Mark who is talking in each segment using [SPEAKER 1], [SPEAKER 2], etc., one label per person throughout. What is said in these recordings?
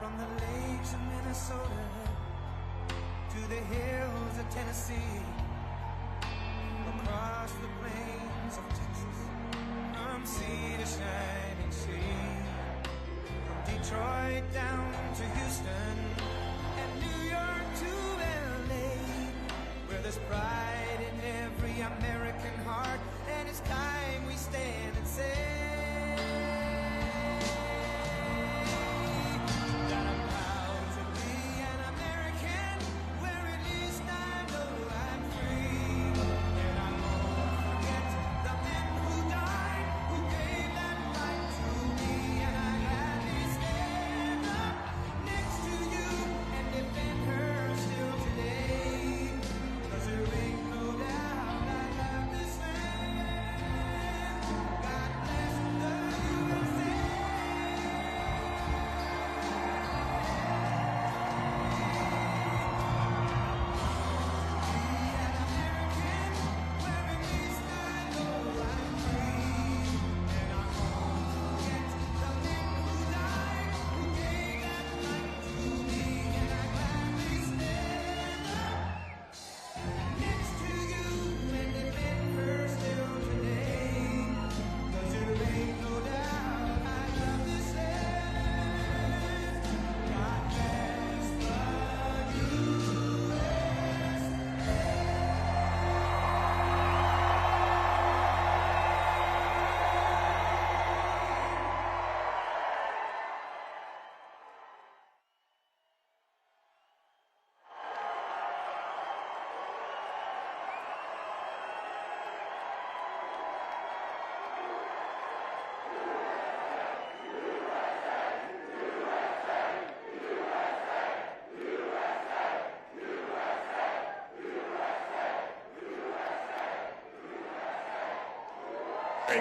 [SPEAKER 1] From the lakes of Minnesota to the hills of Tennessee, across the plains of Texas, from sea to shining sea, from Detroit down to Houston and New York to LA, where there's pride in every American heart, and it's time we stand and say,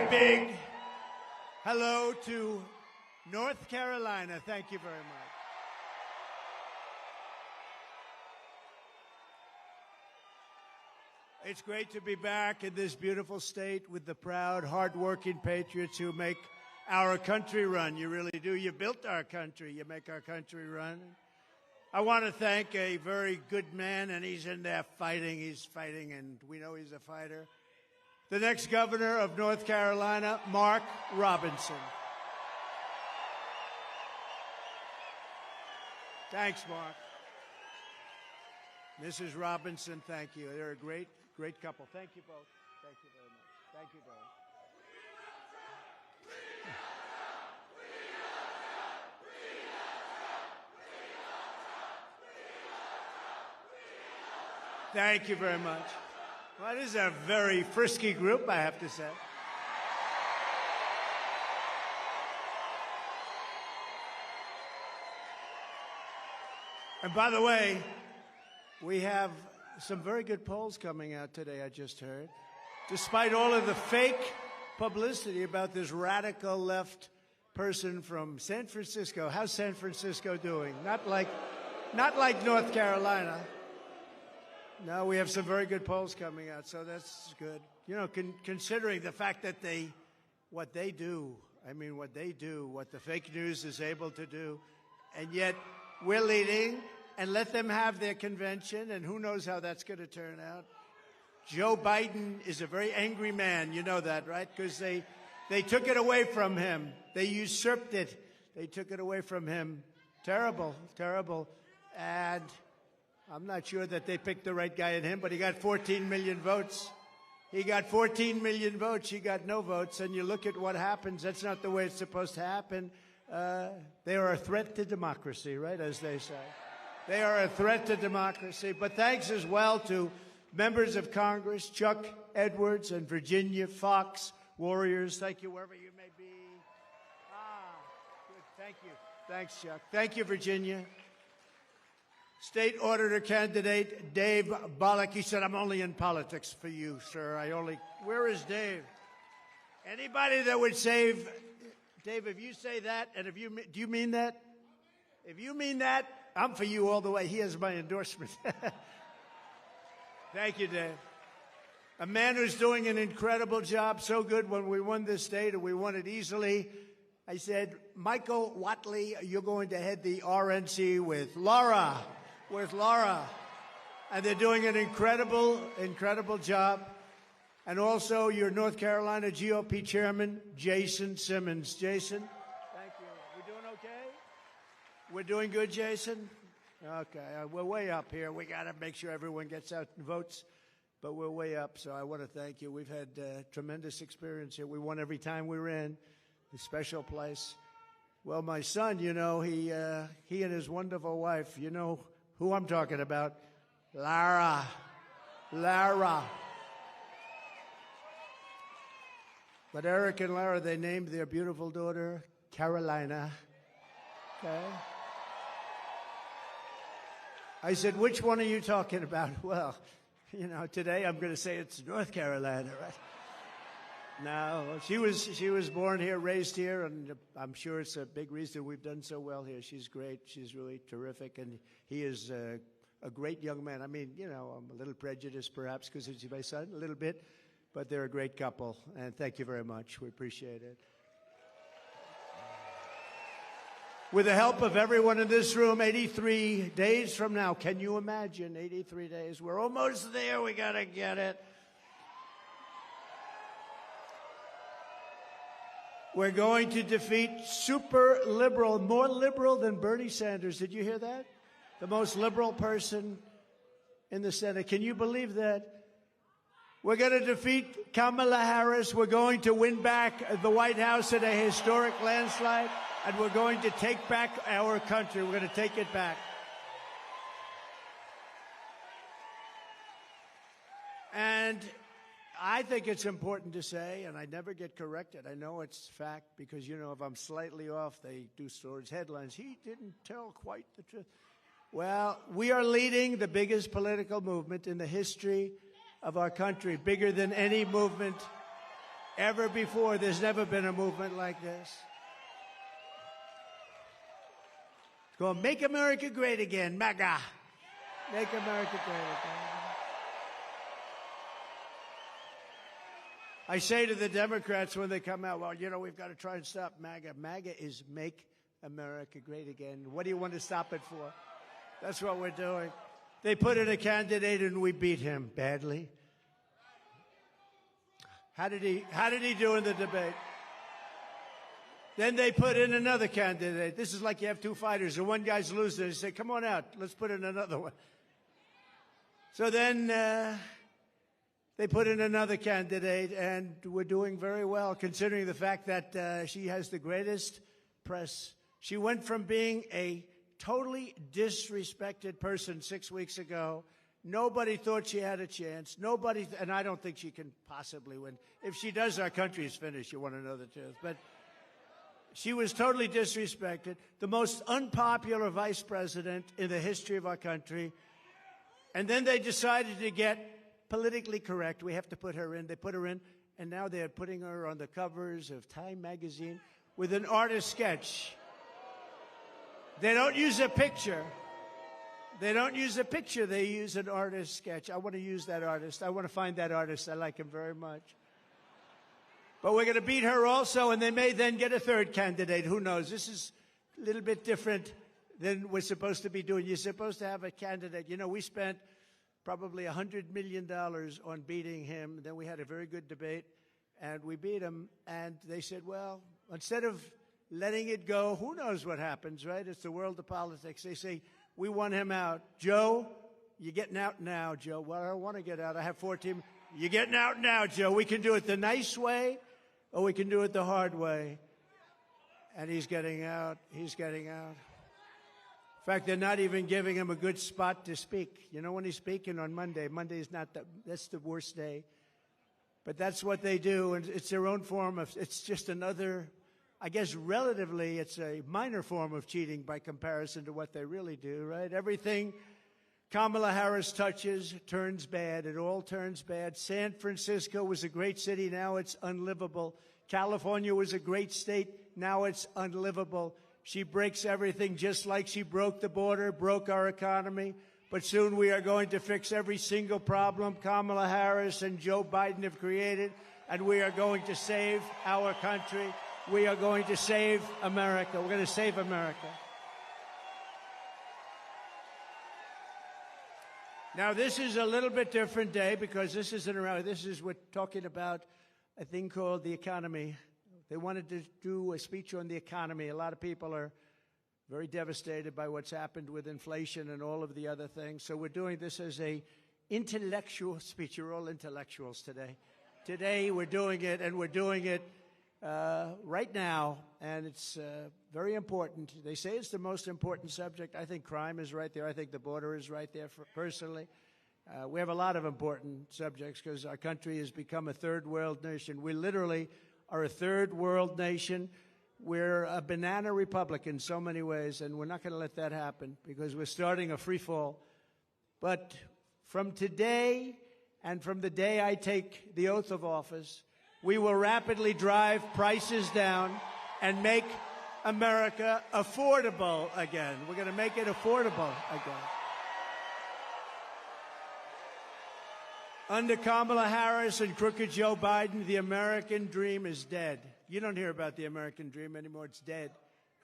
[SPEAKER 2] Big hello to North Carolina. Thank you very much. It's great to be back in this beautiful state with the proud, hard-working patriots who make our country run. You really do. You built our country. You make our country run. I want to thank a very good man, and he's in there fighting. He's fighting, and we know he's a fighter. The next governor of North Carolina, Mark Robinson. Thanks, Mark. Mrs. Robinson, thank you. They're a great, great couple. Thank you both. Thank you very much. Thank you both. Thank you very much. Well, this is a very frisky group, I have to say. And by the way, we have some very good polls coming out today, I just heard. Despite all of the fake publicity about this radical left person from San Francisco. How's San Francisco doing? Not like North Carolina. No, we have some very good polls coming out, so that's good. You know, considering the fact that what they do, what the fake news is able to do, and yet we're leading, and let them have their convention, and who knows how that's going to turn out. Joe Biden is a very angry man, you know that, right? Because they took it away from him. They usurped it. They took it away from him. Terrible, terrible. And I'm not sure that they picked the right guy in him, but he got 14 million votes. He got 14 million votes. He got no votes. And you look at what happens. That's not the way it's supposed to happen. They are a threat to democracy, right, as they say. They are a threat to democracy. But thanks as well to members of Congress, Chuck Edwards and Virginia Fox, warriors. Thank you, wherever you may be. Good. Thank you. Thanks, Chuck. Thank you, Virginia. State Auditor candidate Dave Bollock. He said, I'm only in politics for you, sir. Where is Dave? Anybody that would save, Dave, if you say that, and do you mean that? If you mean that, I'm for you all the way. He has my endorsement. Thank you, Dave. A man who's doing an incredible job, so good when we won this state, and we won it easily. I said, Michael Watley, you're going to head the RNC with Laura. And they're doing an incredible job. And also your North Carolina GOP chairman, Jason Simmons. Jason, thank you. We're doing okay? We're doing good, Jason? Okay, we're way up here. We got to make sure everyone gets out and votes, but we're way up, so I want to thank you. We've had tremendous experience here. We won every time we were in. A special place. Well, my son, you know, he and his wonderful wife, you know who I'm talking about, Lara. But Eric and Lara, they named their beautiful daughter Carolina. Okay. I said, which one are you talking about? Well, you know, today I'm going to say it's North Carolina, right? No, she was born here, raised here, and I'm sure it's a big reason we've done so well here. She's great. She's really terrific, and he is a great young man. I mean, you know, I'm a little prejudiced perhaps because he's my son, a little bit, but they're a great couple, and thank you very much. We appreciate it. With the help of everyone in this room, 83 days from now, can you imagine 83 days? We're almost there. We got to get it. We're going to defeat super liberal, more liberal than Bernie Sanders. Did you hear that? The most liberal person in the Senate. Can you believe that? We're going to defeat Kamala Harris. We're going to win back the White House in a historic landslide, and we're going to take back our country. We're going to take it back. And I think it's important to say, and I never get corrected. I know it's fact because, you know, if I'm slightly off, they do stories, headlines. He didn't tell quite the truth. Well, we are leading the biggest political movement in the history of our country, bigger than any movement ever before. There's never been a movement like this. It's called Make America Great Again, MAGA. Make America Great Again. I say to the Democrats when they come out, well, you know, we've got to try and stop MAGA. MAGA is Make America Great Again. What do you want to stop it for? That's what we're doing. They put in a candidate and we beat him badly. How did he do in the debate? Then they put in another candidate. This is like you have two fighters and one guy's losing. They say, come on out, let's put in another one. So then they put in another candidate, and we're doing very well, considering the fact that she has the greatest press. She went from being a totally disrespected person 6 weeks ago. Nobody thought she had a chance. Nobody, and I don't think she can possibly win. If she does, our country is finished. You want to know the truth. But she was totally disrespected. The most unpopular vice president in the history of our country. And then they decided to get politically correct. We have to put her in. They put her in, and now they're putting her on the covers of Time magazine with an artist sketch. They don't use a picture. They don't use a picture. They use an artist sketch. I want to use that artist. I want to find that artist. I like him very much. But we're going to beat her also, and they may then get a third candidate. Who knows? This is a little bit different than we're supposed to be doing. You're supposed to have a candidate. You know, we spent probably $100 million on beating him. Then we had a very good debate, and we beat him. And they said, well, instead of letting it go, who knows what happens, right? It's the world of politics. They say, we want him out. Joe, you're getting out now, Joe. Well, I don't want to get out. I have 14. You're getting out now, Joe. We can do it the nice way, or we can do it the hard way. And he's getting out. He's getting out. In fact, they're not even giving him a good spot to speak. You know when he's speaking on Monday? Monday's not that's the worst day. But that's what they do, and it's their own form of, it's just another, I guess relatively, it's a minor form of cheating by comparison to what they really do, right? Everything Kamala Harris touches turns bad. It all turns bad. San Francisco was a great city. Now it's unlivable. California was a great state. Now it's unlivable. She breaks everything just like she broke the border, broke our economy. But soon we are going to fix every single problem Kamala Harris and Joe Biden have created, and we are going to save our country. We are going to save America. We're going to save America. Now, this is a little bit different day because this isn't around. We're talking about a thing called the economy. They wanted to do a speech on the economy. A lot of people are very devastated by what's happened with inflation and all of the other things. So we're doing this as a intellectual speech. You're all intellectuals today. Today we're doing it, and we're doing it right now, and it's very important. They say it's the most important subject. I think crime is right there. I think the border is right there, personally. We have a lot of important subjects because our country has become a third world nation. We literally are a third world nation. We're a banana republic in so many ways, and we're not going to let that happen because we're starting a free fall. But from today and from the day I take the oath of office, we will rapidly drive prices down and make America affordable again. We're going to make it affordable again. Under Kamala Harris and crooked Joe Biden, the American dream is dead. You don't hear about the American dream anymore. It's dead.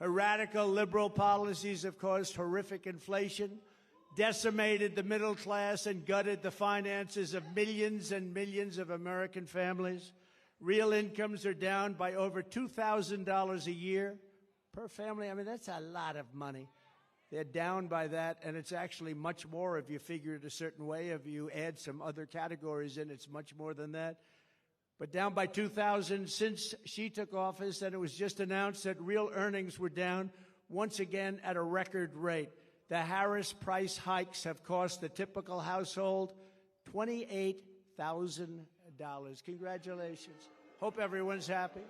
[SPEAKER 2] Her radical liberal policies have caused horrific inflation, decimated the middle class, and gutted the finances of millions and millions of American families. Real incomes are down by over $2,000 a year per family. I mean, that's a lot of money. They're down by that, and it's actually much more if you figure it a certain way. If you add some other categories in, it's much more than that. But down by $2,000 since she took office, and it was just announced that real earnings were down once again at a record rate. The Harris price hikes have cost the typical household $28,000. Congratulations. Hope everyone's happy.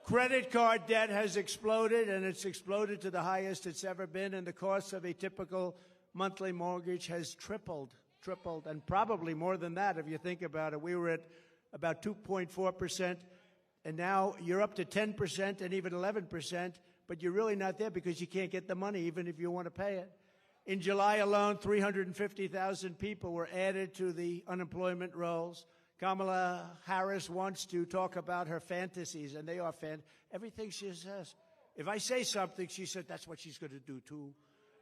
[SPEAKER 2] Credit card debt has exploded, and it's exploded to the highest it's ever been, and the cost of a typical monthly mortgage has tripled, and probably more than that if you think about it. We were at about 2.4%, and now you're up to 10% and even 11%, but you're really not there because you can't get the money even if you want to pay it. In July alone, 350,000 people were added to the unemployment rolls. Kamala Harris wants to talk about her fantasies, and they are everything she says. If I say something, she said, that's what she's going to do, too.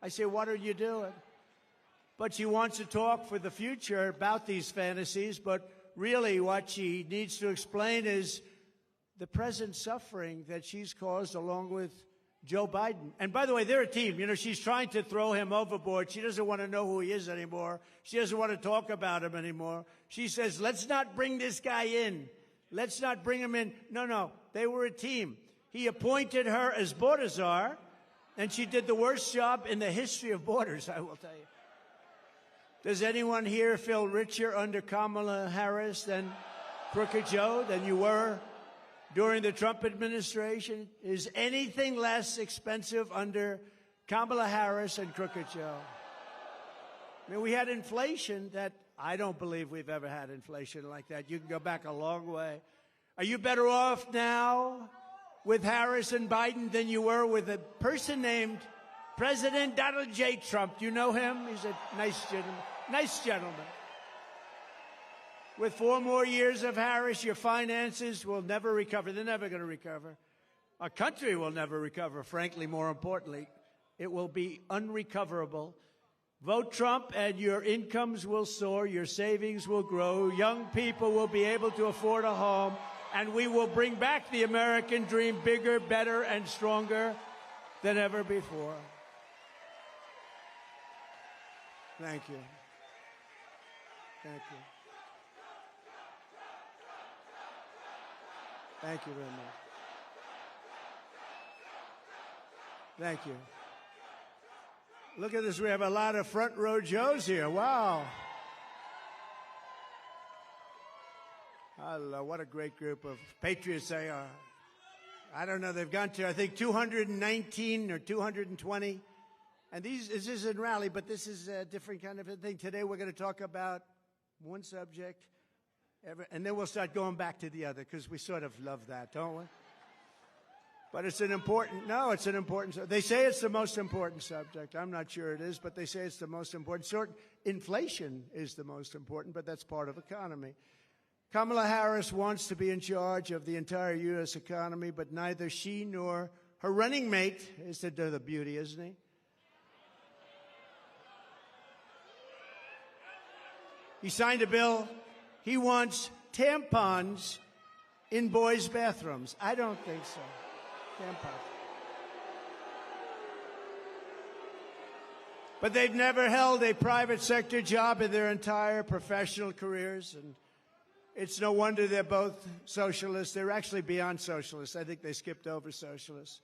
[SPEAKER 2] I say, what are you doing? But she wants to talk for the future about these fantasies, but really what she needs to explain is the present suffering that she's caused along with Joe Biden. And by the way, they're a team. You know, she's trying to throw him overboard. She doesn't want to know who he is anymore. She doesn't want to talk about him anymore. She says, let's not bring this guy in. Let's not bring him in. No, they were a team. He appointed her as border czar, and she did the worst job in the history of borders, I will tell you. Does anyone here feel richer under Kamala Harris than Crooked Joe, than you were during the Trump administration? Is anything less expensive under Kamala Harris and Crooked Joe? I mean, we had inflation that I don't believe we've ever had inflation like that. You can go back a long way. Are you better off now with Harris and Biden than you were with a person named President Donald J. Trump? Do you know him? He's a nice gentleman. Nice gentleman. With 4 more years of Harris, your finances will never recover. They're never going to recover. Our country will never recover, frankly, more importantly. It will be unrecoverable. Vote Trump and your incomes will soar, your savings will grow, young people will be able to afford a home, and we will bring back the American dream bigger, better, and stronger than ever before. Thank you. Thank you. Thank you very much. Thank you. Look at this. We have a lot of front row Joes here. Wow. Hello. What a great group of patriots they are. I don't know. They've gone to, I think, 219 or 220. And this isn't rally, but this is a different kind of a thing. Today we're going to talk about one subject. And then we'll start going back to the other because we sort of love that, don't we? But it's an important, they say it's the most important subject. I'm not sure it is, but they say it's the most important. Inflation is the most important, but that's part of economy. Kamala Harris wants to be in charge of the entire U.S. economy, but neither she nor her running mate is to do the beauty, isn't he? He signed a bill. He wants tampons in boys' bathrooms. I don't think so. Tampons. But they've never held a private sector job in their entire professional careers, and it's no wonder they're both socialists. They're actually beyond socialists. I think they skipped over socialists.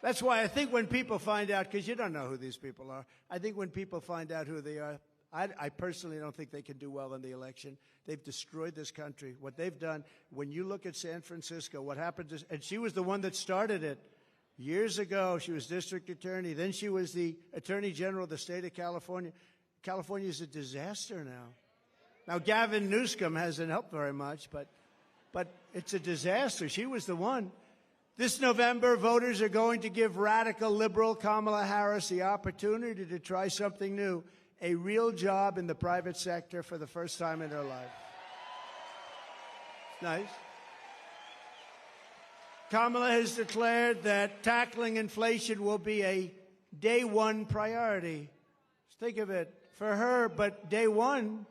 [SPEAKER 2] That's why I think when people find out, because you don't know who these people are, I think when people find out who they are, I personally don't think they can do well in the election. They've destroyed this country. What they've done, when you look at San Francisco, what happened to, and she was the one that started it. Years ago, she was district attorney. Then she was the attorney general of the state of California. California is a disaster now. Now, Gavin Newsom hasn't helped very much, but it's a disaster. She was the one. This November, voters are going to give radical liberal Kamala Harris the opportunity to try something new, a real job in the private sector for the first time in her life. Nice. Kamala has declared that tackling inflation will be a day one priority. Just think of it. For her, but day one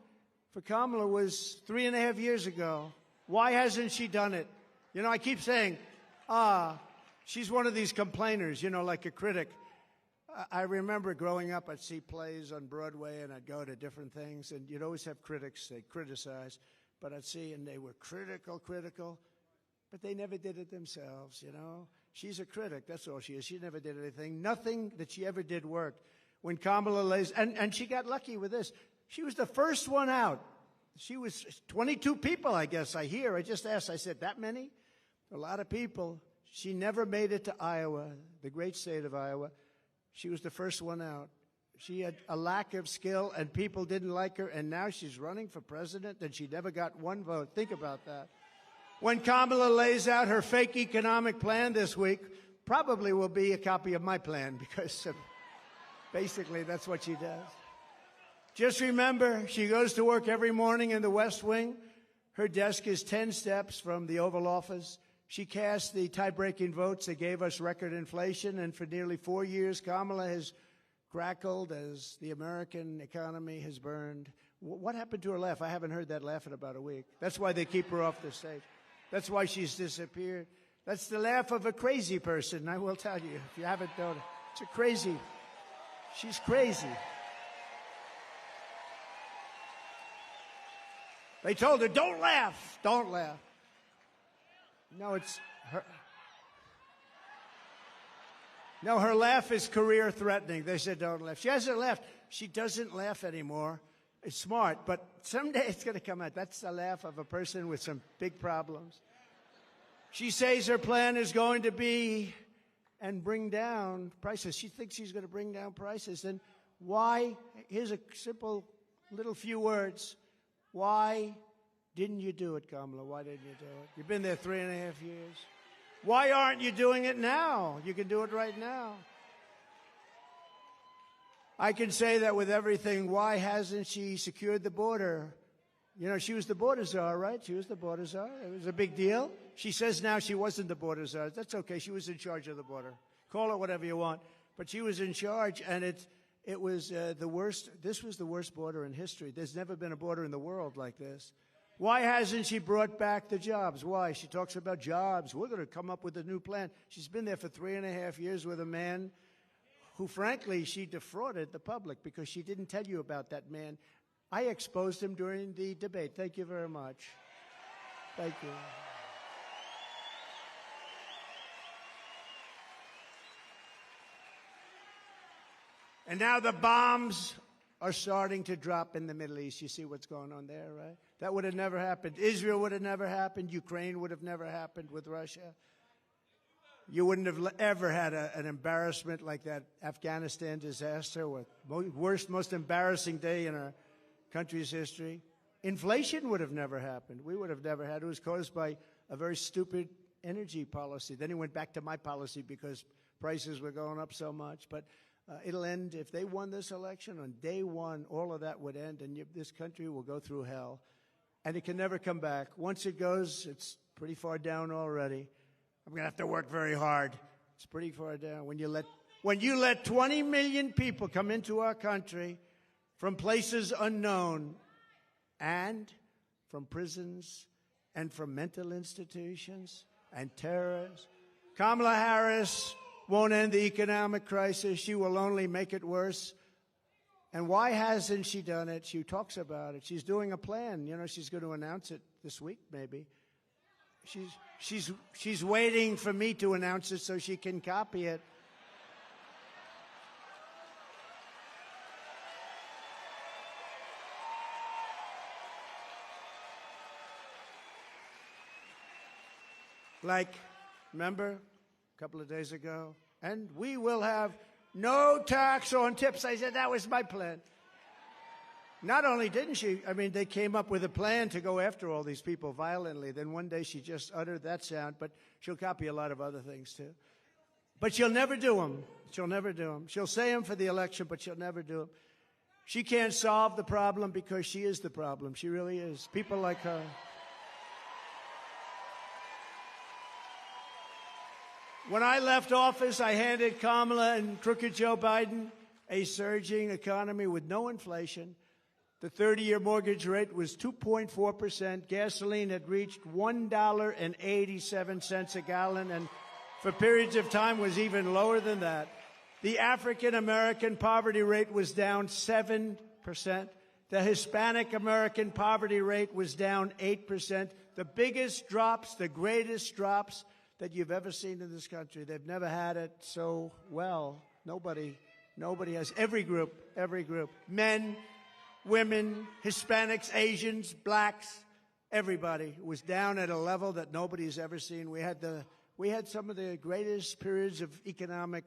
[SPEAKER 2] for Kamala was 3.5 years ago. Why hasn't she done it? You know, I keep saying, she's one of these complainers, you know, like a critic. I remember growing up, I'd see plays on Broadway, and I'd go to different things, and you'd always have critics. They'd criticize, but I'd see, and they were critical, but they never did it themselves, you know. She's a critic. That's all she is. She never did anything. Nothing that she ever did worked. When Kamala lays, and she got lucky with this. She was the first one out. She was 22 people, I guess, I hear. I just asked, I said, that many? A lot of people. She never made it to Iowa, the great state of Iowa. She was the first one out. She had a lack of skill, and people didn't like her, and now she's running for president, and she never got one vote. Think about that. When Kamala lays out her fake economic plan this week, probably will be a copy of my plan, because basically that's what she does. Just remember, she goes to work every morning in the West Wing. Her desk is 10 steps from the Oval Office. She cast the tie-breaking votes that gave us record inflation, and for nearly 4 years, Kamala has crackled as the American economy has burned. What happened to her laugh? I haven't heard that laugh in about a week. That's why they keep her off the stage. That's why she's disappeared. That's the laugh of a crazy person, I will tell you, if you haven't known it. It's a crazy. She's crazy. They told her, don't laugh, don't laugh. No, it's her. No, her laugh is career-threatening. They said, don't laugh. She hasn't laughed. She doesn't laugh anymore. It's smart, but someday it's going to come out. That's the laugh of a person with some big problems. She says her plan is going to be and bring down prices. She thinks she's going to bring down prices. And why? Here's a simple little few words. Why didn't you do it, Kamala? Why didn't you do it? You've been there 3.5 years. Why aren't you doing it now? You can do it right now. I can say that with everything. Why hasn't she secured the border? You know, she was the border czar, right? She was the border czar. It was a big deal. She says now she wasn't the border czar. That's okay. She was in charge of the border. Call it whatever you want. But she was in charge, and it was the worst. This was the worst border in history. There's never been a border in the world like this. Why hasn't she brought back the jobs? Why? She talks about jobs. We're going to come up with a new plan. She's been there for 3.5 years with a man who, frankly, she defrauded the public because she didn't tell you about that man. I exposed him during the debate. Thank you very much. Thank you. And now the bombs are starting to drop in the Middle East. You see what's going on there, right? That would have never happened. Israel would have never happened. Ukraine would have never happened with Russia. You wouldn't have ever had an embarrassment like that Afghanistan disaster, with worst, most embarrassing day in our country's history. Inflation would have never happened. We would have never had it. It was caused by a very stupid energy policy. Then he went back to my policy because prices were going up so much. But it'll end, if they won this election, on day one, all of that would end, and this country will go through hell. and it can never come back. Once it goes, it's pretty far down already. I'm going to have to work very hard. It's pretty far down. When you let 20 million people come into our country from places unknown and from prisons and from mental institutions and terrorists, Kamala Harris won't end the economic crisis. She will only make it worse. And why hasn't she done it? She talks about it. She's doing a plan. You know, she's going to announce it this week, maybe. She's waiting for me to announce it so she can copy it. Like, remember, a couple of days ago, and we will have no tax on tips. I said that was my plan. Not only didn't she, I mean, they came up with a plan to go after all these people violently. Then one day she just uttered that sound, but she'll copy a lot of other things too. But she'll never do them. She'll never do them. She'll say them for the election, but she'll never do them. She can't solve the problem because she is the problem. She really is. People like her. When I left office, I handed Kamala and crooked Joe Biden a surging economy with no inflation. The 30-year mortgage rate was 2.4%. Gasoline had reached $1.87 a gallon, and for periods of time was even lower than that. The African-American poverty rate was down 7%. The Hispanic-American poverty rate was down 8%. The biggest drops, the greatest drops that you've ever seen in this country. They've never had it so well. Nobody has. Every group, men, women, Hispanics, Asians, blacks, everybody was down at a level that nobody's ever seen. We had some of the greatest periods of economic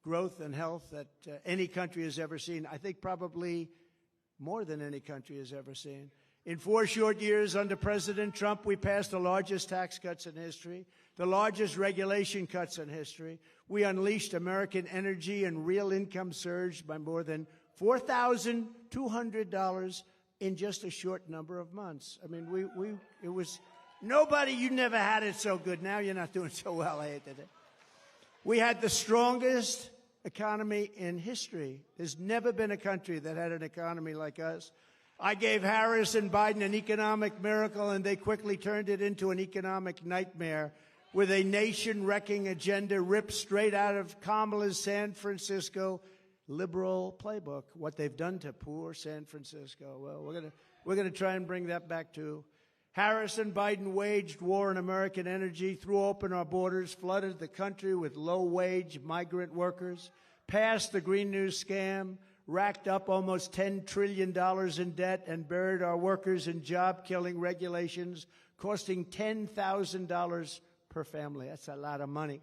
[SPEAKER 2] growth and health that any country has ever seen. I think probably more than any country has ever seen. In 4 short years under President Trump, we passed the largest tax cuts in history, the largest regulation cuts in history. We unleashed American energy and real income surged by more than $4,200 in just a short number of months. I mean, it was nobody, you never had it so good. Now you're not doing so well, I hate to say. We had the strongest economy in history. There's never been a country that had an economy like us. I gave Harris and Biden an economic miracle, and they quickly turned it into an economic nightmare with a nation-wrecking agenda ripped straight out of Kamala's San Francisco liberal playbook. What they've done to poor San Francisco. Well, we're gonna try and bring that back too. Harris and Biden waged war on American energy, threw open our borders, flooded the country with low-wage migrant workers, passed the Green New scam, racked up almost $10 trillion in debt, and buried our workers in job-killing regulations, costing $10,000 per family. That's a lot of money.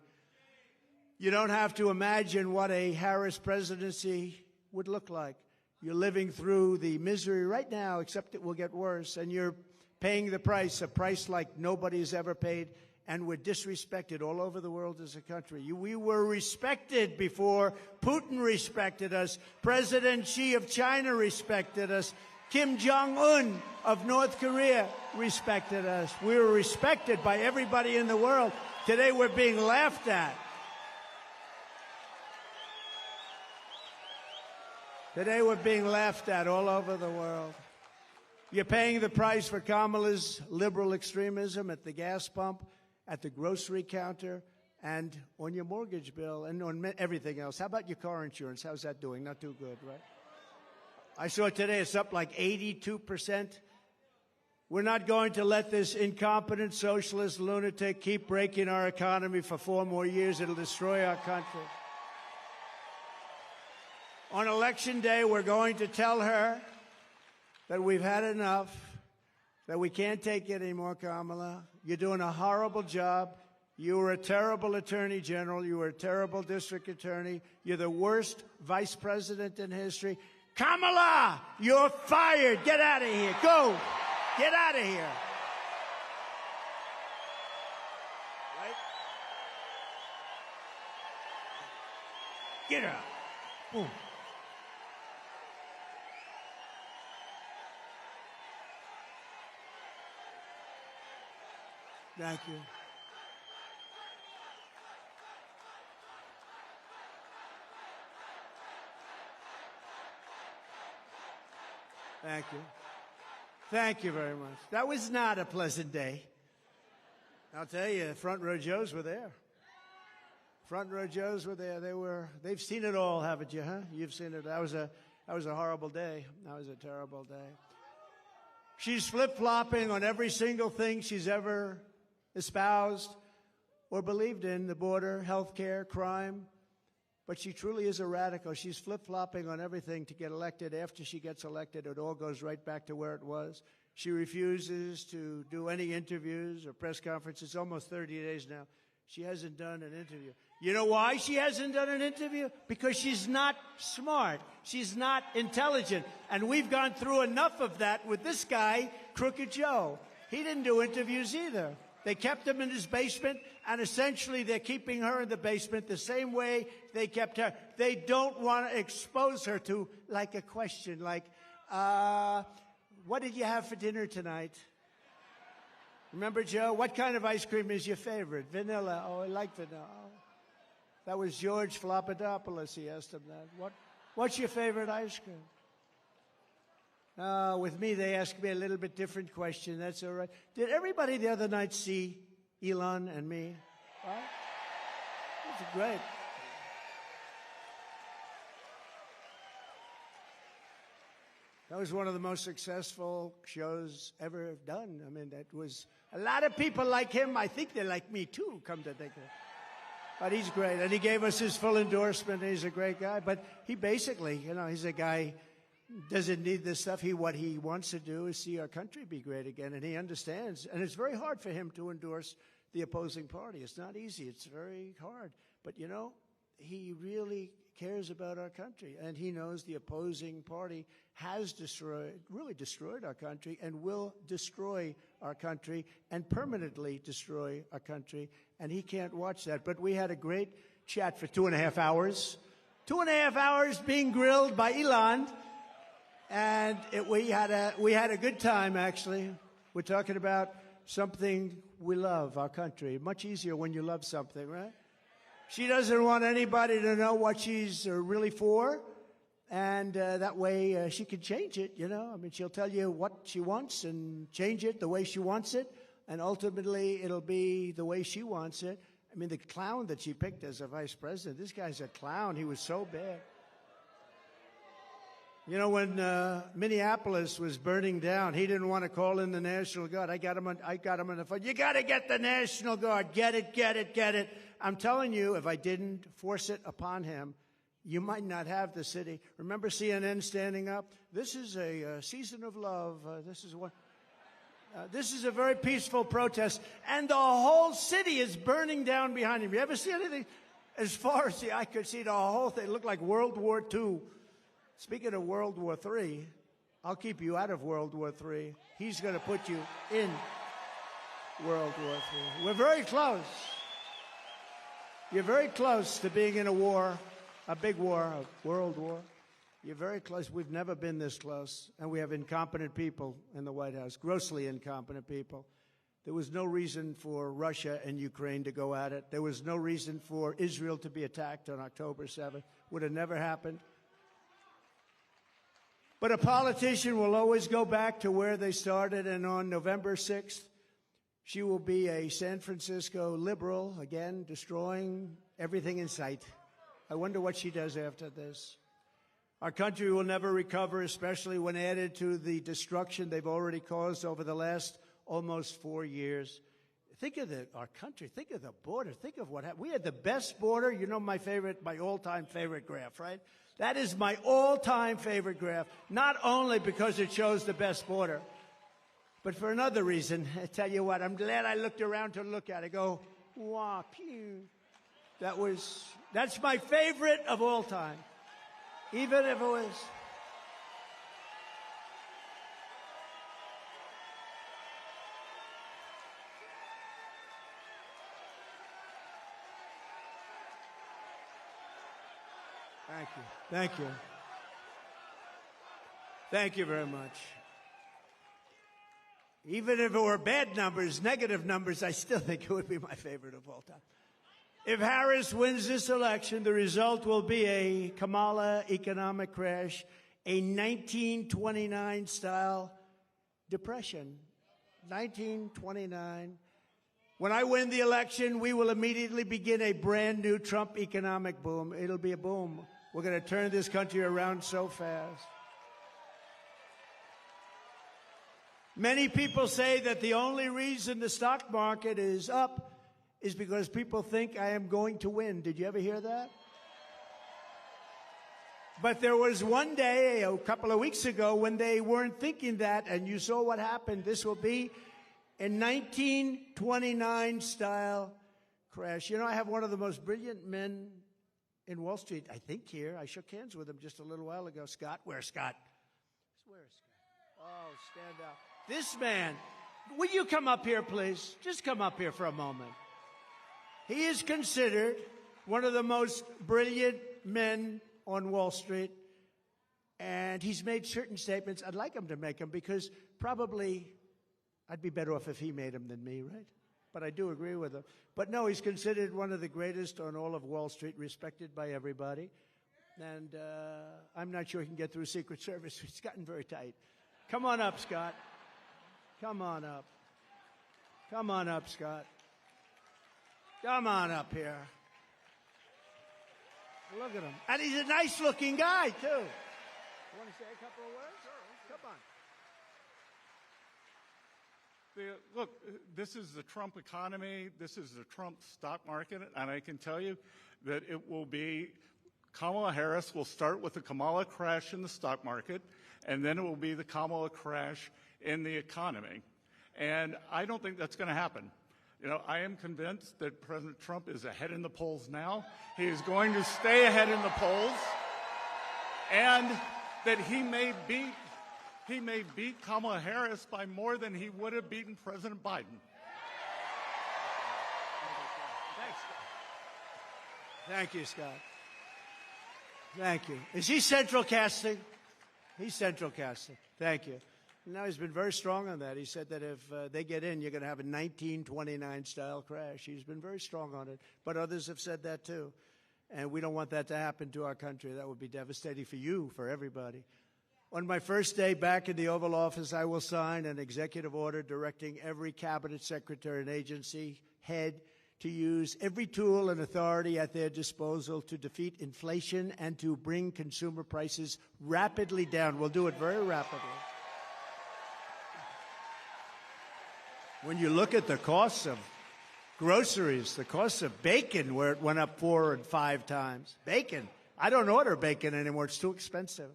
[SPEAKER 2] You don't have to imagine what a Harris presidency would look like. You're living through the misery right now, except it will get worse, and you're paying the price, a price like nobody's ever paid, and we're disrespected all over the world as a country. We were respected before Putin respected us. President Xi of China respected us. Kim Jong-un of North Korea respected us. We were respected by everybody in the world. Today we're being laughed at. Today we're being laughed at all over the world. You're paying the price for Kamala's liberal extremism at the gas pump, at the grocery counter, and on your mortgage bill, and on everything else. How about your car insurance? How's that doing? Not too good, right? I saw today it's up like 82%. We're not going to let this incompetent socialist lunatic keep breaking our economy for 4 more years. It'll destroy our country. On Election Day, we're going to tell her that we've had enough, that we can't take it anymore, Kamala. You're doing a horrible job. You were a terrible attorney general. You were a terrible district attorney. You're the worst vice president in history. Kamala, you're fired. Get out of here. Go. Get out of here. Right? Get out. Boom. Thank you. Thank you. Thank you very much. That was not a pleasant day. I'll tell you, front row Joes were there. Front row Joes were there. They've seen it all, haven't you, huh? You've seen it. That was a horrible day. That was a terrible day. She's flip-flopping on every single thing she's ever espoused or believed in, the border, health care, crime. But she truly is a radical. She's flip-flopping on everything to get elected. After she gets elected, it all goes right back to where it was. She refuses to do any interviews or press conferences. Almost 30 days now. She hasn't done an interview. You know why she hasn't done an interview? Because she's not smart. She's not intelligent. And we've gone through enough of that with this guy, Crooked Joe. He didn't do interviews either. They kept him in his basement, and essentially they're keeping her in the basement the same way they kept her. They don't want to expose her to, like, a question like, what did you have for dinner tonight? Remember, Joe? What kind of ice cream is your favorite? Vanilla. Oh, I like vanilla. Oh. That was George Flopadopoulos. He asked him that. What's your favorite ice cream? With me, they asked me a little bit different question. That's all right. Did everybody the other night see Elon and me? Right? That's great. That was one of the most successful shows ever done. I mean, that was a lot of people like him. I think they like me too, come to think of it. But he's great. And he gave us his full endorsement. And he's a great guy. But he basically, he's a guy doesn't need this stuff. What he wants to do is see our country be great again. And he understands. And it's very hard for him to endorse the opposing party. It's not easy. It's very hard. But, he really cares about our country. And he knows the opposing party has really destroyed our country and will destroy our country and permanently destroy our country. And he can't watch that. But we had a great chat for 2.5 hours. 2.5 hours being grilled by Elon. And we had a good time, actually. We're talking about something we love, our country. Much easier when you love something, right? She doesn't want anybody to know what she's really for. And that way she can change it, I mean, she'll tell you what she wants and change it the way she wants it. And ultimately, it'll be the way she wants it. I mean, the clown that she picked as a vice president, this guy's a clown. He was so bad. When Minneapolis was burning down, he didn't want to call in the National Guard. I got him on the phone. You got to get the National Guard. Get it. I'm telling you, if I didn't force it upon him, you might not have the city. Remember CNN standing up? This is a season of love. This is a very peaceful protest. And the whole city is burning down behind him. You ever see anything? As far as the eye could see, the whole thing looked like World War II. Speaking of World War III, I'll keep you out of World War III. He's going to put you in World War III. We're very close. You're very close to being in a war, a big war, a world war. You're very close. We've never been this close. And we have incompetent people in the White House, grossly incompetent people. There was no reason for Russia and Ukraine to go at it. There was no reason for Israel to be attacked on October 7th. Would have never happened. But a politician will always go back to where they started, and on November 6th, she will be a San Francisco liberal, again, destroying everything in sight. I wonder what she does after this. Our country will never recover, especially when added to the destruction they've already caused over the last almost 4 years. Think of our country. Think of the border. Think of what happened. We had the best border. My all-time favorite graph, right? That is my all-time favorite graph, not only because it shows the best border, but for another reason. I tell you what, I'm glad I looked around to look at it. I go, wow, pew. That's my favorite of all time, even if it was. Thank you. Thank you. Thank you very much. Even if it were bad numbers, negative numbers, I still think it would be my favorite of all time. If Harris wins this election, the result will be a Kamala economic crash, a 1929-style depression. 1929. When I win the election, we will immediately begin a brand new Trump economic boom. It'll be a boom. We're going to turn this country around so fast. Many people say that the only reason the stock market is up is because people think I am going to win. Did you ever hear that? But there was one day, a couple of weeks ago, when they weren't thinking that, and you saw what happened. This will be a 1929-style crash. You know, I have one of the most brilliant men in Wall Street, I think, here. I shook hands with him just a little while ago. Scott, where's Scott? Where's Scott? Oh, stand out. This man, will you come up here, please? Just come up here for a moment. He is considered one of the most brilliant men on Wall Street, and he's made certain statements. I'd like him to make them because probably I'd be better off if he made them than me, right? But I do agree with him. But no, he's considered one of the greatest on all of Wall Street, respected by everybody. And I'm not sure he can get through Secret Service. It's gotten very tight. Come on up, Scott. Come on up. Come on up, Scott. Come on up here. Look at him. And he's a nice-looking guy, too. You want to say a couple of words? Sure. Come on.
[SPEAKER 3] Look, this is the Trump economy. This is the Trump stock market. And I can tell you that it will be Kamala Harris will start with the Kamala crash in the stock market, and then it will be the Kamala crash in the economy. And I don't think that's going to happen. You know, I am convinced that President Trump is ahead in the polls now. He is going to stay ahead in the polls, and that he may beat Kamala Harris by more than he would have beaten President Biden.
[SPEAKER 2] Thanks, Scott. Thank you, Scott. Thank you. Is he central casting? He's central casting. Thank you. Now, he's been very strong on that. He said that if they get in, you're going to have a 1929-style crash. He's been very strong on it. But others have said that, too. And we don't want that to happen to our country. That would be devastating for you, for everybody. On my first day back in the Oval Office, I will sign an executive order directing every cabinet secretary and agency head to use every tool and authority at their disposal to defeat inflation and to bring consumer prices rapidly down. We'll do it very rapidly. When you look at the costs of groceries, the cost of bacon, where it went up 4 and 5 times. Bacon. I don't order bacon anymore. It's too expensive.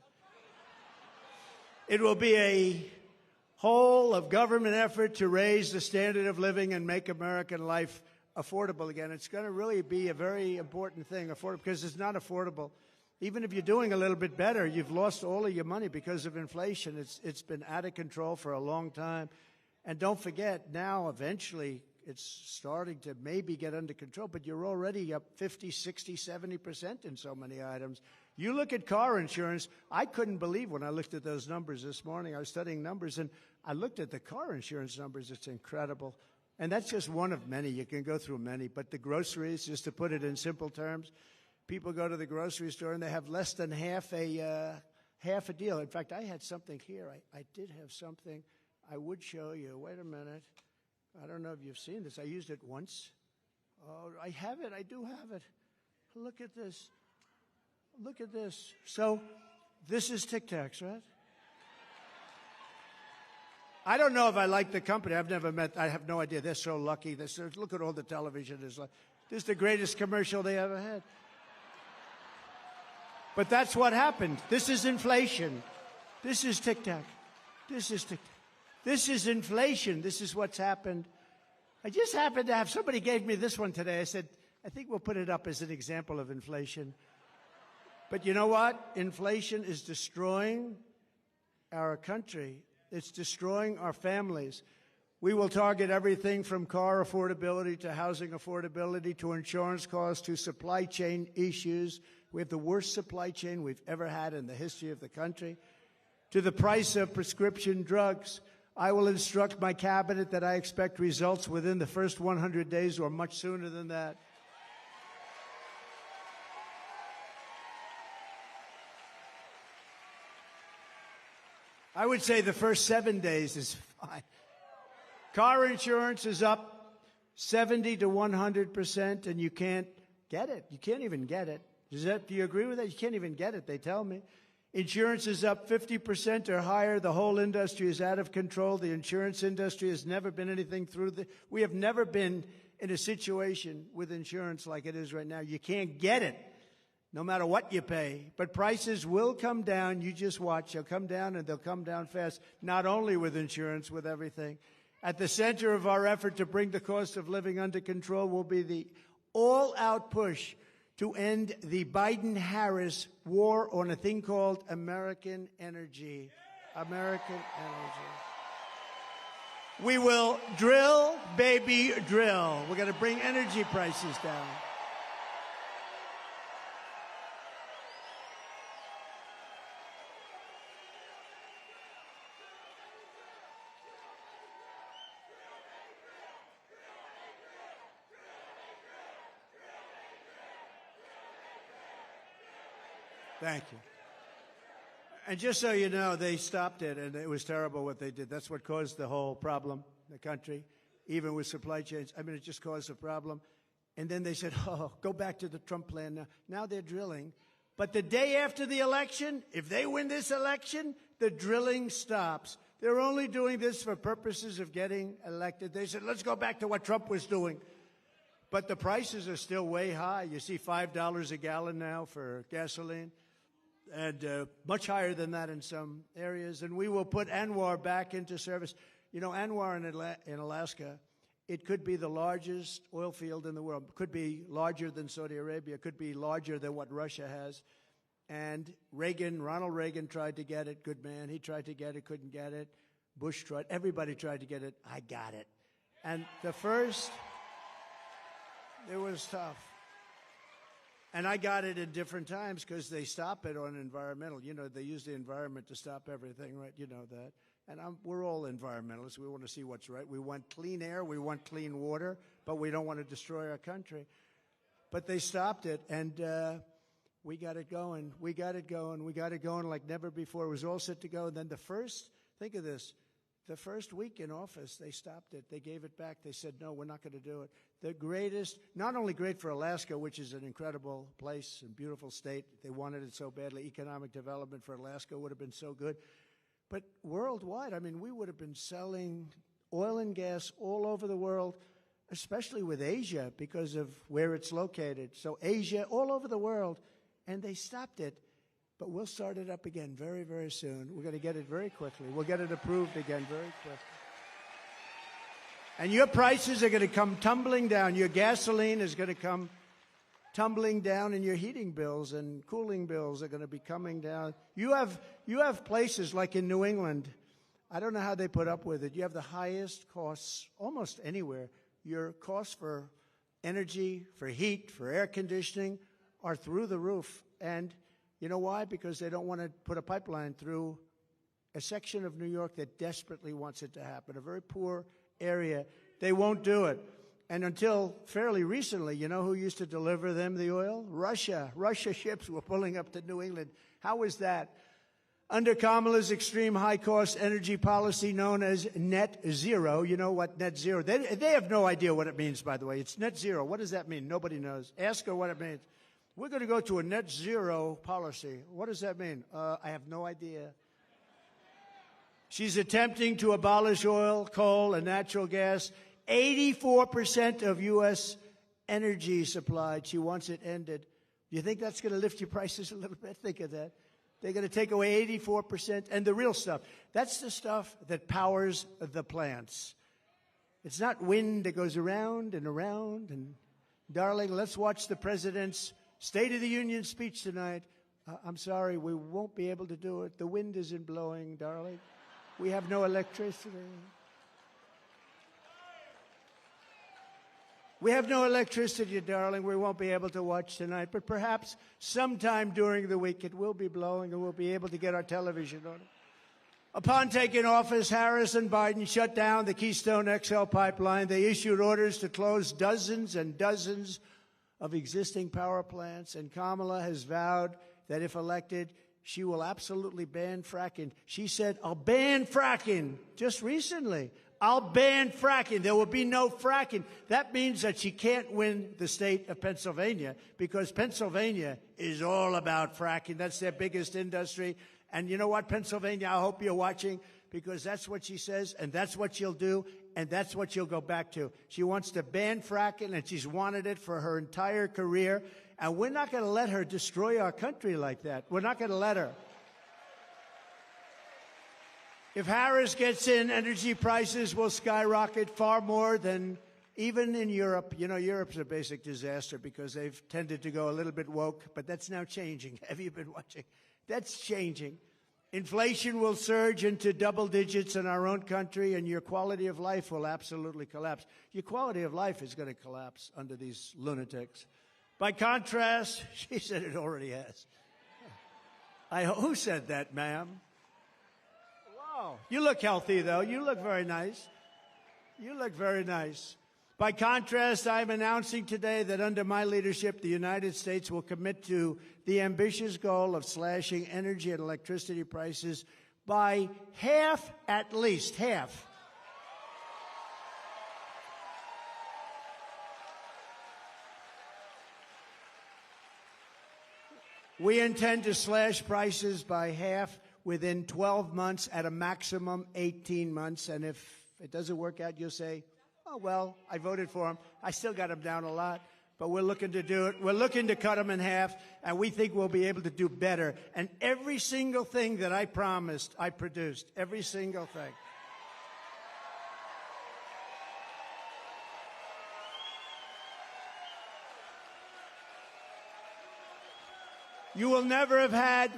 [SPEAKER 2] It will be a whole of government effort to raise the standard of living and make American life affordable again. It's going to really be a very important thing, affordable, because it's not affordable. Even if you're doing a little bit better, you've lost all of your money because of inflation. It's been out of control for a long time. And don't forget, now eventually it's starting to maybe get under control, but you're already up 50, 60, 70% in so many items. You look at car insurance. I couldn't believe when I looked at those numbers this morning. I was studying numbers, and I looked at the car insurance numbers. It's incredible. And that's just one of many. You can go through many. But the groceries, just to put it in simple terms, people go to the grocery store, and they have less than half a deal. In fact, I had something here. I did have something I would show you. Wait a minute. I don't know if you've seen this. I used it once. Oh, I have it. I do have it. Look at this. Look at this. So this is Tic Tacs, right? I don't know if I like the company. I've never met. I have no idea. They're so lucky. Look at all the television. This is the greatest commercial they ever had. But that's what happened. This is inflation. This is Tic Tac. This is Tic Tac. This is inflation. This is what's happened. I just happened to have, somebody gave me this one today. I said, I think we'll put it up as an example of inflation. But you know what? Inflation is destroying our country. It's destroying our families. We will target everything from car affordability to housing affordability to insurance costs to supply chain issues. We have the worst supply chain we've ever had in the history of the country. To the price of prescription drugs. I will instruct my cabinet that I expect results within the first 100 days or much sooner than that. I would say the first 7 days is fine. Car insurance is up 70 to 100%, and you can't get it. You can't even get it. Do you agree with that? You can't even get it, they tell me. Insurance is up 50% or higher. The whole industry is out of control. The insurance industry has never been anything we have never been in a situation with insurance like it is right now. You can't get it, no matter what you pay. But prices will come down. You just watch. They'll come down, and they'll come down fast, not only with insurance, with everything. At the center of our effort to bring the cost of living under control will be the all-out push to end the Biden-Harris war on a thing called American energy. American energy. We will drill, baby, drill. We're going to bring energy prices down. Thank you. And just so you know, they stopped it, and it was terrible what they did. That's what caused the whole problem in the country, even with supply chains. I mean, it just caused a problem. And then they said, oh, go back to the Trump plan now. Now they're drilling. But the day after the election, if they win this election, the drilling stops. They're only doing this for purposes of getting elected. They said, let's go back to what Trump was doing. But the prices are still way high. You see $5 a gallon now for gasoline. And much higher than that in some areas. And we will put ANWR back into service. You know, ANWR in Alaska, it could be the largest oil field in the world. It could be larger than Saudi Arabia. It could be larger than what Russia has. And Ronald Reagan tried to get it. Good man. He tried to get it, couldn't get it. Bush tried. Everybody tried to get it. I got it. And it was tough. And I got it in different times because they stop it on environmental. You know, they use the environment to stop everything, right? You know that. And we're all environmentalists. We want to see what's right. We want clean air. We want clean water. But we don't want to destroy our country. But they stopped it, and we got it going. We got it going. We got it going like never before. It was all set to go. And then think of this. The first week in office, they stopped it. They gave it back. They said, no, we're not going to do it. The greatest, not only great for Alaska, which is an incredible place and beautiful state. They wanted it so badly. Economic development for Alaska would have been so good. But worldwide, I mean, we would have been selling oil and gas all over the world, especially with Asia because of where it's located. So Asia, all over the world. And they stopped it. But we'll start it up again very, very soon. We're going to get it very quickly. We'll get it approved again very quickly. And your prices are going to come tumbling down. Your gasoline is going to come tumbling down, and your heating bills and cooling bills are going to be coming down. You have places like in New England. I don't know how they put up with it. You have the highest costs almost anywhere. Your costs for energy, for heat, for air conditioning are through the roof. And you know why? Because they don't want to put a pipeline through a section of New York that desperately wants it to happen, a very poor area. They won't do it. And until fairly recently, you know who used to deliver them the oil? Russia. Russia ships were pulling up to New England. How was that? Under Kamala's extreme high-cost energy policy known as net zero, you know what net zero, they have no idea what it means, by the way. It's net zero. What does that mean? Nobody knows. Ask her what it means. We're going to go to a net zero policy. What does that mean? I have no idea. She's attempting to abolish oil, coal, and natural gas. 84% of U.S. energy supplied. She wants it ended. Do you think that's going to lift your prices a little bit? Think of that. They're going to take away 84%. And the real stuff, that's the stuff that powers the plants. It's not wind that goes around and around. And, darling, let's watch the president's State of the Union speech tonight. I'm sorry, we won't be able to do it. The wind isn't blowing, darling. We have no electricity. We have no electricity, darling. We won't be able to watch tonight. But perhaps sometime during the week it will be blowing and we'll be able to get our television on it. Upon taking office, Harris and Biden shut down the Keystone XL pipeline. They issued orders to close dozens and dozens of existing power plants. And Kamala has vowed that if elected, she will absolutely ban fracking. She said, I'll ban fracking just recently. I'll ban fracking. There will be no fracking. That means that she can't win the state of Pennsylvania because Pennsylvania is all about fracking. That's their biggest industry. And you know what, Pennsylvania, I hope you're watching because that's what she says and that's what she'll do and that's what she'll go back to. She wants to ban fracking and she's wanted it for her entire career. And we're not going to let her destroy our country like that. We're not going to let her. If Harris gets in, energy prices will skyrocket far more than even in Europe. You know, Europe's a basic disaster because they've tended to go a little bit woke, but that's now changing. Have you been watching? That's changing. Inflation will surge into double digits in our own country, and your quality of life will absolutely collapse. Your quality of life is going to collapse under these lunatics. By contrast, she said it already has. Who said that, ma'am? Wow. You look healthy, though. You look very nice. You look very nice. By contrast, I'm announcing today that under my leadership, the United States will commit to the ambitious goal of slashing energy and electricity prices by half, at least half. We intend to slash prices by half within 12 months, at a maximum 18 months. And if it doesn't work out, you'll say, oh, well, I voted for him. I still got him down a lot, but we're looking to do it. We're looking to cut him in half, and we think we'll be able to do better. And every single thing that I promised, I produced. Every single thing. You will never have had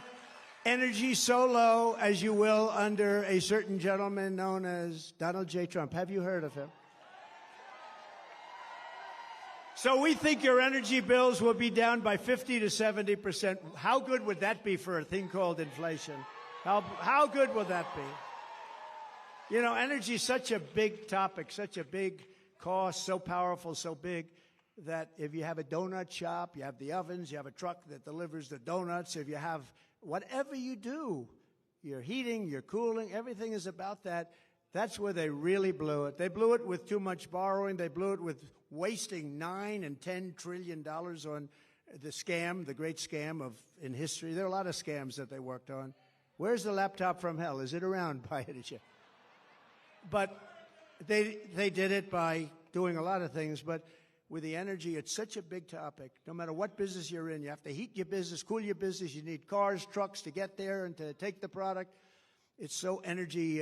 [SPEAKER 2] energy so low as you will under a certain gentleman known as Donald J. Trump. Have you heard of him? So we think your energy bills will be down by 50 to 70%. How good would that be for a thing called inflation? How good would that be? You know, energy is such a big topic, such a big cost, so powerful, so big, that if you have a donut shop, you have the ovens, you have a truck that delivers the donuts, if you have whatever you do, your heating, your cooling, everything is about that. That's where they really blew it. They blew it with too much borrowing. They blew it with wasting $9 and $10 trillion on the scam, the great scam in history. There are a lot of scams that they worked on. Where's the laptop from hell? Is it around by any chance? But they did it by doing a lot of things. But with the energy, it's such a big topic. No matter what business you're in, you have to heat your business, cool your business. You need cars, trucks to get there and to take the product. It's so energy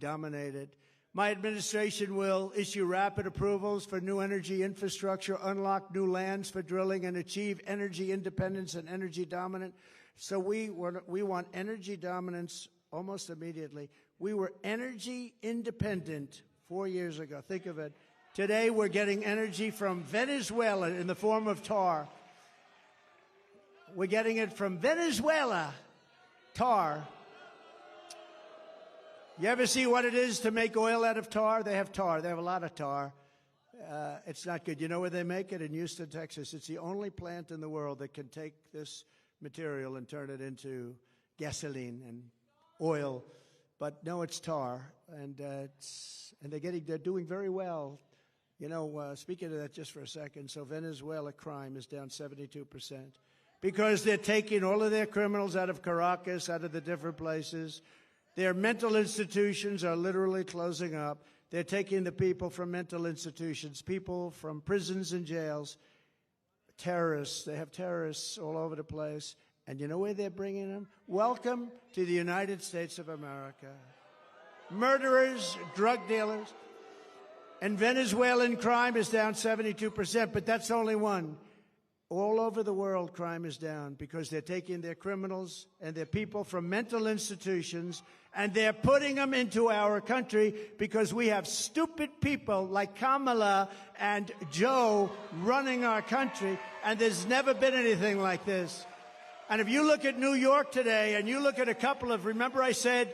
[SPEAKER 2] dominated. My administration will issue rapid approvals for new energy infrastructure, unlock new lands for drilling, and achieve energy independence and energy dominance. So we want energy dominance almost immediately. We were energy independent 4 years ago. Think of it. Today we're getting energy from Venezuela in the form of tar. We're getting it from Venezuela, tar. You ever see what it is to make oil out of tar? They have tar. They have a lot of tar. It's not good. You know where they make it? In Houston, Texas. It's the only plant in the world that can take this material and turn it into gasoline and oil. But no, it's tar, and they're doing very well. You know, speaking of that just for a second, so Venezuela crime is down 72% because they're taking all of their criminals out of Caracas, out of the different places. Their mental institutions are literally closing up. They're taking the people from mental institutions, people from prisons and jails, terrorists. They have terrorists all over the place. And you know where they're bringing them? Welcome to the United States of America. Murderers, drug dealers. And Venezuelan crime is down 72%, but that's only one. All over the world, crime is down because they're taking their criminals and their people from mental institutions and they're putting them into our country because we have stupid people like Kamala and Joe running our country, and there's never been anything like this. And if you look at New York today and you look at a couple of, remember I said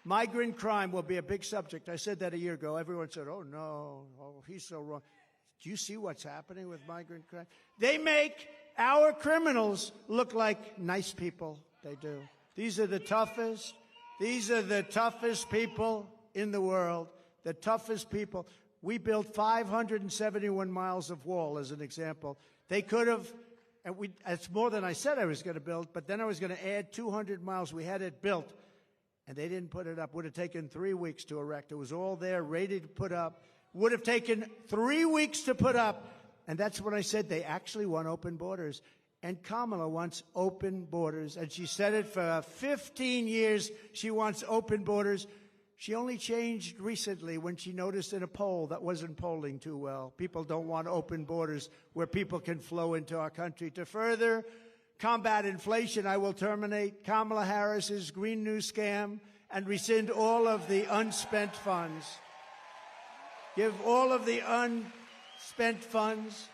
[SPEAKER 2] migrant crime will be a big subject. I said that a year ago. Everyone said, oh, no, oh, he's so wrong. Do you see what's happening with migrant crime? They make our criminals look like nice people. They do. These are the toughest. These are the toughest people in the world, the toughest people. We built 571 miles of wall, as an example. They could have, and it's more than I said I was going to build, but then I was going to add 200 miles. We had it built, and they didn't put it up. Would have taken 3 weeks to erect. It was all there, ready to put up. Would have taken 3 weeks to put up. And that's when I said they actually want open borders. And Kamala wants open borders. And she said it for 15 years. She wants open borders. She only changed recently when she noticed in a poll that wasn't polling too well. People don't want open borders where people can flow into our country. To further combat inflation, I will terminate Kamala Harris's Green New Scam and rescind all of the unspent funds. Give all of the unspent funds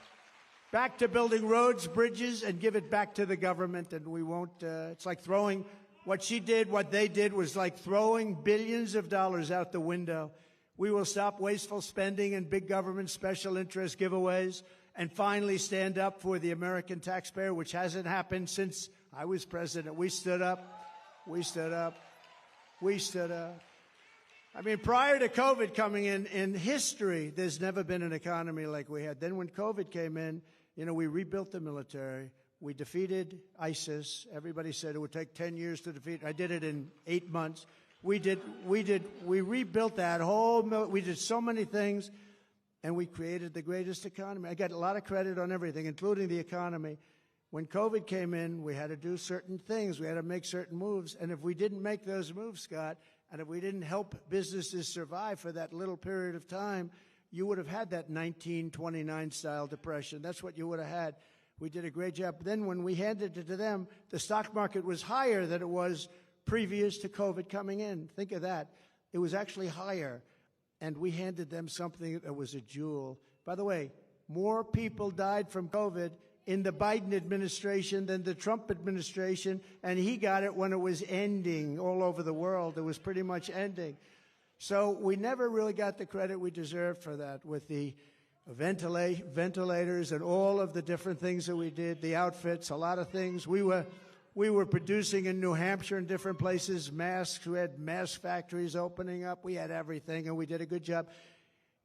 [SPEAKER 2] back to building roads, bridges, and give it back to the government. And we won't, it's like throwing, what she did, what they did was like throwing billions of dollars out the window. We will stop wasteful spending and big government special interest giveaways and finally stand up for the American taxpayer, which hasn't happened since I was president. We stood up. We stood up. We stood up. I mean, prior to COVID coming in history, there's never been an economy like we had. Then when COVID came in, you know, we rebuilt the military. We defeated ISIS. Everybody said it would take 10 years to defeat. I did it in 8 months. We rebuilt that whole, we did so many things, and we created the greatest economy. I got a lot of credit on everything, including the economy. When COVID came in, we had to do certain things. We had to make certain moves. And if we didn't make those moves, Scott, and if we didn't help businesses survive for that little period of time, you would have had that 1929-style depression. That's what you would have had. We did a great job. Then when we handed it to them, the stock market was higher than it was previous to COVID coming in. Think of that. It was actually higher. And we handed them something that was a jewel. By the way, more people died from COVID in the Biden administration than the Trump administration, and he got it when it was ending all over the world. It was pretty much ending. So we never really got the credit we deserved for that with the ventilators and all of the different things that we did, the outfits, a lot of things. We were producing in New Hampshire and different places masks. We had mask factories opening up. We had everything, and we did a good job.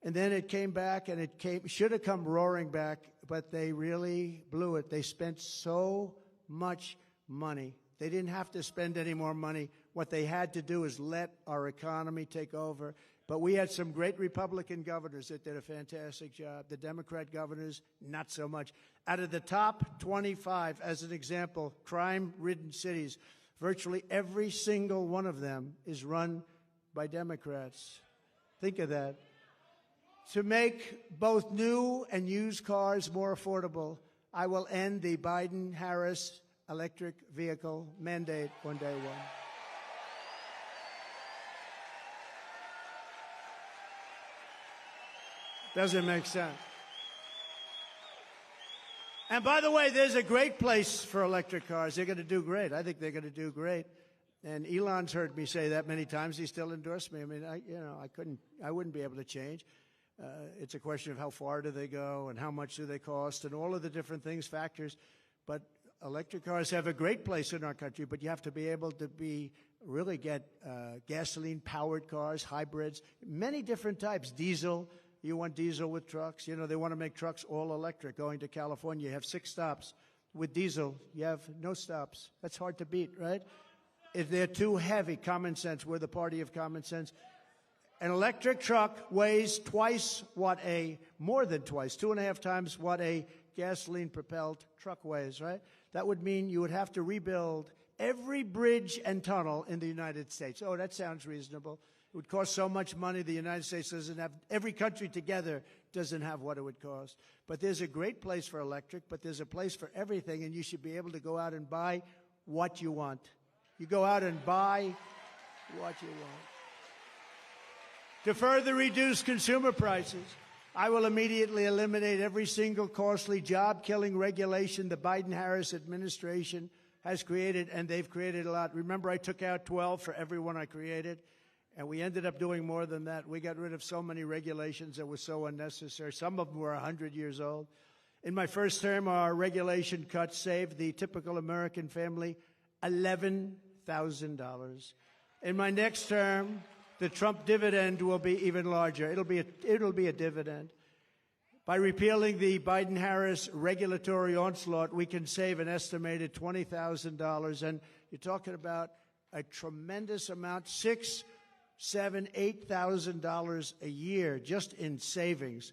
[SPEAKER 2] And then it came back, and it should have come roaring back, but they really blew it. They spent so much money. They didn't have to spend any more money. What they had to do is let our economy take over. But we had some great Republican governors that did a fantastic job. The Democrat governors, not so much. Out of the top 25, as an example, crime-ridden cities, virtually every single one of them is run by Democrats. Think of that. To make both new and used cars more affordable, I will end the Biden-Harris electric vehicle mandate on day one. Doesn't make sense. And by the way, there's a great place for electric cars. They're going to do great. I think they're going to do great. And Elon's heard me say that many times. He still endorsed me. I mean, I wouldn't be able to change. It's a question of how far do they go and how much do they cost and all of the different things, factors. But electric cars have a great place in our country, but you have to be able to really get gasoline-powered cars, hybrids, many different types, diesel. You want diesel with trucks. You know, they want to make trucks all electric. Going to California, you have 6 stops. With diesel, you have no stops. That's hard to beat, right? If they're too heavy, common sense. We're the party of common sense. An electric truck weighs more than twice, 2.5 times what a gasoline-propelled truck weighs, right? That would mean you would have to rebuild every bridge and tunnel in the United States. Oh, that sounds reasonable. It would cost so much money. The United States doesn't have, every country together doesn't have what it would cost. But there's a great place for electric, but there's a place for everything, and you should be able to go out and buy what you want. You go out and buy what you want. To further reduce consumer prices, I will immediately eliminate every single costly job-killing regulation the Biden-Harris administration has created, and they've created a lot. Remember, I took out 12 for everyone I created, and we ended up doing more than that. We got rid of so many regulations that were so unnecessary. Some of them were 100 years old. In my first term, our regulation cuts saved the typical American family $11,000. In my next term, the Trump dividend will be even larger. It'll be a dividend. By repealing the Biden-Harris regulatory onslaught, we can save an estimated $20,000. And you're talking about a tremendous amount, $6,000, $7,000, $8,000 a year just in savings.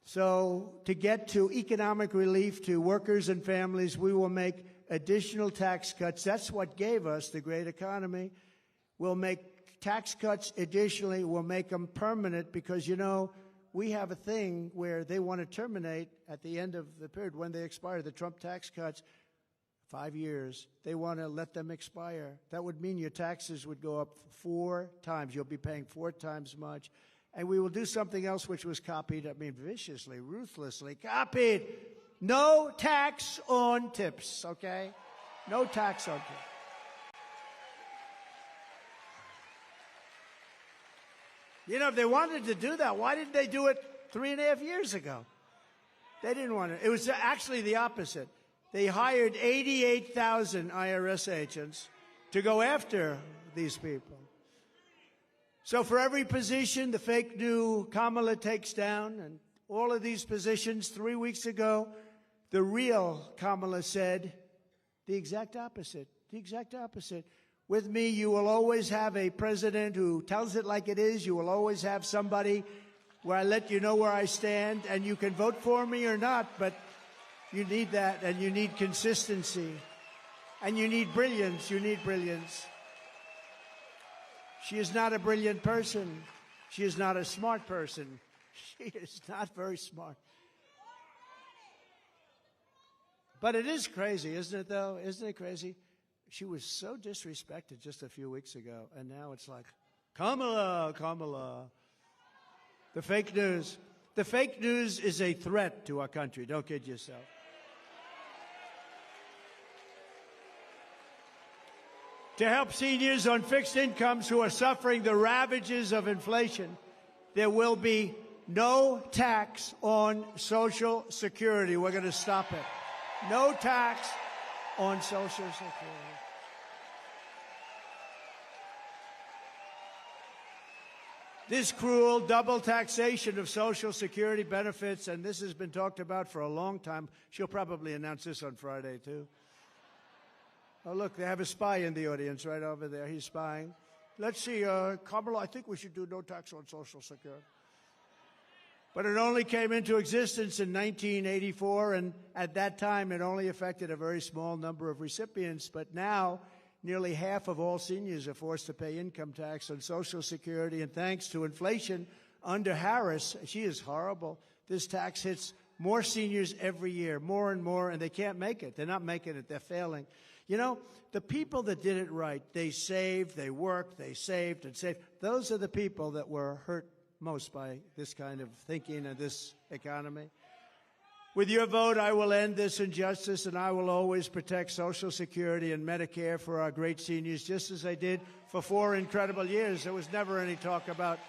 [SPEAKER 2] So to get to economic relief to workers and families, we will make additional tax cuts. That's what gave us the great economy. We'll make tax cuts additionally. We'll make them permanent because, you know, we have a thing where they want to terminate at the end of the period when they expire. The Trump tax cuts, 5 years, they want to let them expire. That would mean your taxes would go up 4 times. You'll be paying 4 times much. And we will do something else which was copied, viciously, ruthlessly copied. No tax on tips, okay? No tax on tips. You know, if they wanted to do that, why didn't they do it 3.5 years ago? They didn't want to. It was actually the opposite. They hired 88,000 IRS agents to go after these people. So for every position the fake new Kamala takes down, and all of these positions, 3 weeks ago, the real Kamala said the exact opposite, the exact opposite. With me, you will always have a president who tells it like it is. You will always have somebody where I let you know where I stand, and you can vote for me or not, but you need that, and you need consistency, and you need brilliance. You need brilliance. She is not a brilliant person. She is not a smart person. She is not very smart. But it is crazy, isn't it, though? Isn't it crazy? She was so disrespected just a few weeks ago, and now it's like, Kamala, Kamala. The fake news. The fake news is a threat to our country. Don't kid yourself. To help seniors on fixed incomes who are suffering the ravages of inflation, there will be no tax on Social Security. We're going to stop it. No tax on Social Security. This cruel double taxation of Social Security benefits, and this has been talked about for a long time. She'll probably announce this on Friday, too. Oh, look, they have a spy in the audience right over there. He's spying. Let's see, Kamala, I think we should do no tax on Social Security. But it only came into existence in 1984, and at that time it only affected a very small number of recipients. But now, nearly half of all seniors are forced to pay income tax on Social Security, and thanks to inflation under Harris, she is horrible. This tax hits more seniors every year, more and more, and they can't make it. They're not making it. They're failing. You know, the people that did it right, they saved, they worked, they saved and saved. Those are the people that were hurt most by this kind of thinking and this economy. With your vote, I will end this injustice, and I will always protect Social Security and Medicare for our great seniors, just as I did for 4 incredible years. There was never any talk about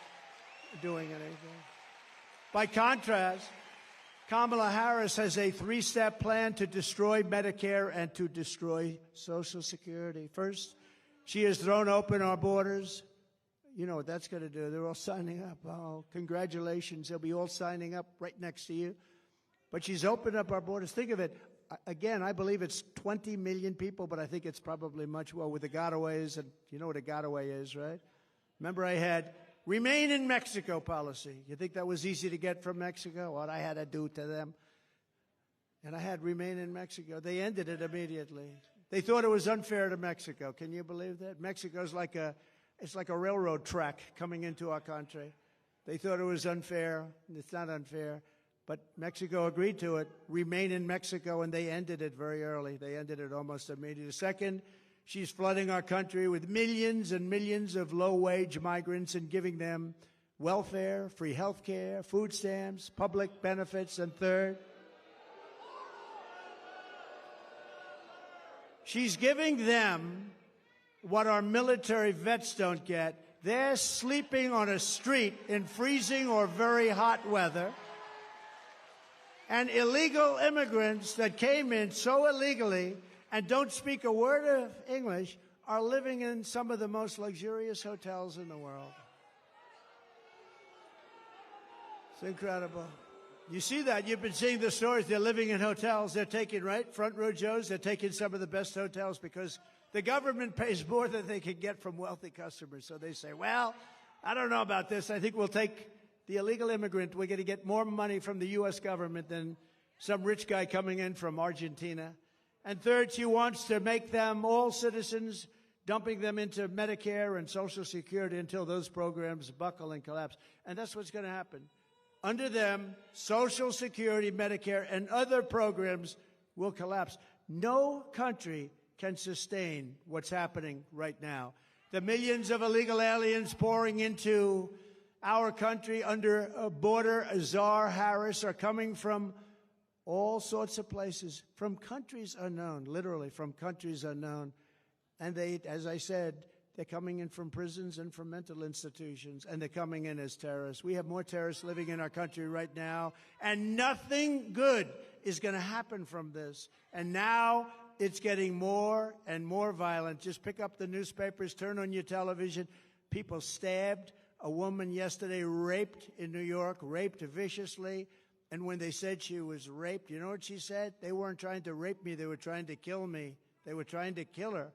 [SPEAKER 2] doing anything. By contrast, Kamala Harris has a 3-step plan to destroy Medicare and to destroy Social Security. First, she has thrown open our borders. You know what that's going to do. They're all signing up. Oh, congratulations. They'll be all signing up right next to you. But she's opened up our borders. Think of it. Again, I believe it's 20 million people, but I think it's probably much more with the gotaways. And you know what a gotaway is, right? Remember, I had Remain in Mexico policy. You think that was easy to get from Mexico? What I had to do to them. And I had Remain in Mexico. They ended it immediately. They thought it was unfair to Mexico. Can you believe that? Mexico's like it's like a railroad track coming into our country. They thought it was unfair. It's not unfair. But Mexico agreed to it. Remain in Mexico, and they ended it very early. They ended it almost immediately. Second, she's flooding our country with millions and millions of low-wage migrants and giving them welfare, free health care, food stamps, public benefits. And third, She's giving them what our military vets don't get. They're sleeping on a street in freezing or very hot weather. And illegal immigrants that came in so illegally and don't speak a word of English are living in some of the most luxurious hotels in the world. It's incredible. You see that. You've been seeing the stories. They're living in hotels. They're taking, right, front row Joes. They're taking some of the best hotels because the government pays more than they can get from wealthy customers. So they say, well, I don't know about this. I think we'll take the illegal immigrant. We're going to get more money from the U.S. government than some rich guy coming in from Argentina. And third, she wants to make them all citizens, dumping them into Medicare and Social Security until those programs buckle and collapse. And that's what's going to happen. Under them, Social Security, Medicare, and other programs will collapse. No country can sustain what's happening right now. The millions of illegal aliens pouring into our country under a border, Azar, Harris, are coming from all sorts of places, from countries unknown, literally from countries unknown. And they, as I said, they're coming in from prisons and from mental institutions, and they're coming in as terrorists. We have more terrorists living in our country right now, and nothing good is going to happen from this. And now it's getting more and more violent. Just pick up the newspapers, turn on your television. People stabbed. A woman yesterday raped in New York, raped viciously. And when they said she was raped, you know what she said? They weren't trying to rape me. They were trying to kill me. They were trying to kill her.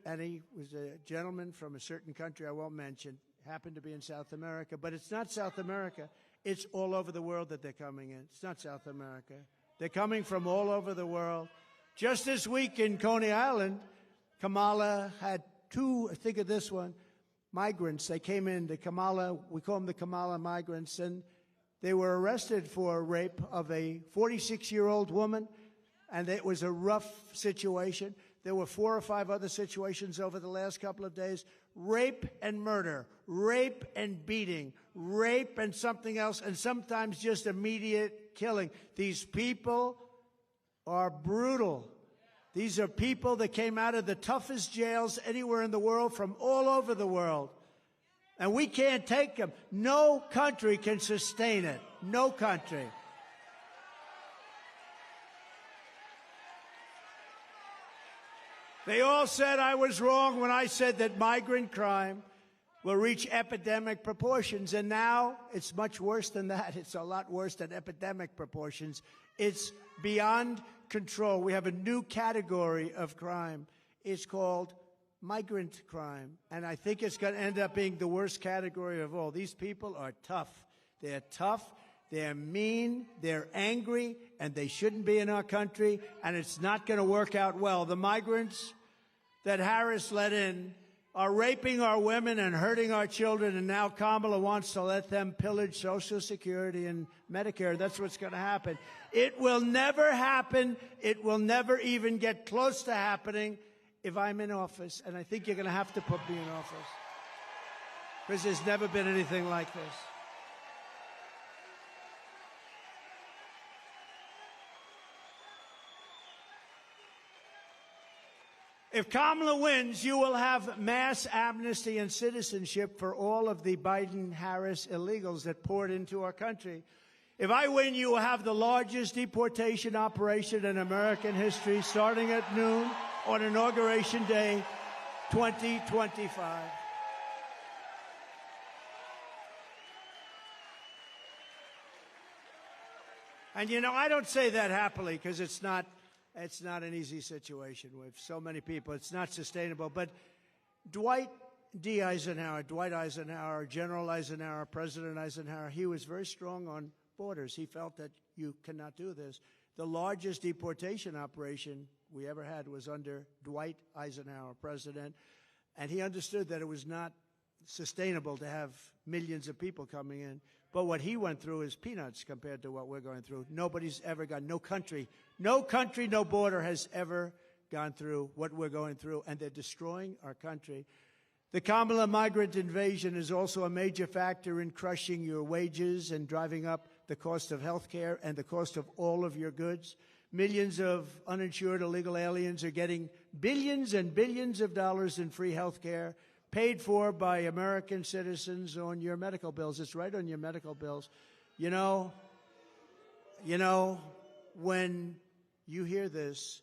[SPEAKER 2] And he was a gentleman from a certain country I won't mention, happened to be in South America. But it's not South America. It's all over the world that they're coming in. It's not South America. They're coming from all over the world. Just this week in Coney Island, Kamala had two, think of this one, migrants. They came in, the Kamala, we call them the Kamala migrants, and they were arrested for rape of a 46-year-old woman, and it was a rough situation. There were 4 or 5 other situations over the last couple of days. Rape and murder, rape and beating, rape and something else, and sometimes just immediate killing. These people are brutal. These are people that came out of the toughest jails anywhere in the world from all over the world. And we can't take them. No country can sustain it. No country. They all said I was wrong when I said that migrant crime will reach epidemic proportions. And now it's much worse than that. It's a lot worse than epidemic proportions. It's beyond control. We have a new category of crime. It's called migrant crime. And I think it's going to end up being the worst category of all. These people are tough. They're tough. They're mean. They're angry. And they shouldn't be in our country. And it's not going to work out well. The migrants that Harris let in are raping our women and hurting our children, and now Kamala wants to let them pillage Social Security and Medicare. That's what's going to happen. It will never happen. It will never even get close to happening if I'm in office, and I think you're going to have to put me in office because there's never been anything like this. If Kamala wins, you will have mass amnesty and citizenship for all of the Biden-Harris illegals that poured into our country. If I win, you will have the largest deportation operation in American history, starting at noon on Inauguration Day 2025. And, you know, I don't say that happily because it's not an easy situation with so many people. It's not sustainable. But Dwight Eisenhower, General Eisenhower, President Eisenhower, he was very strong on borders. He felt that you cannot do this. The largest deportation operation we ever had was under Dwight Eisenhower, president, and he understood that it was not sustainable to have millions of people coming in. But what he went through is peanuts compared to what we're going through. Nobody's ever gone, no country, no border has ever gone through what we're going through, and they're destroying our country. The Kamala migrant invasion is also a major factor in crushing your wages and driving up the cost of health care and the cost of all of your goods. millions of uninsured illegal aliens are getting billions and billions of dollars in free health care paid for by American citizens on your medical bills. It's right on your medical bills. You know, when you hear this,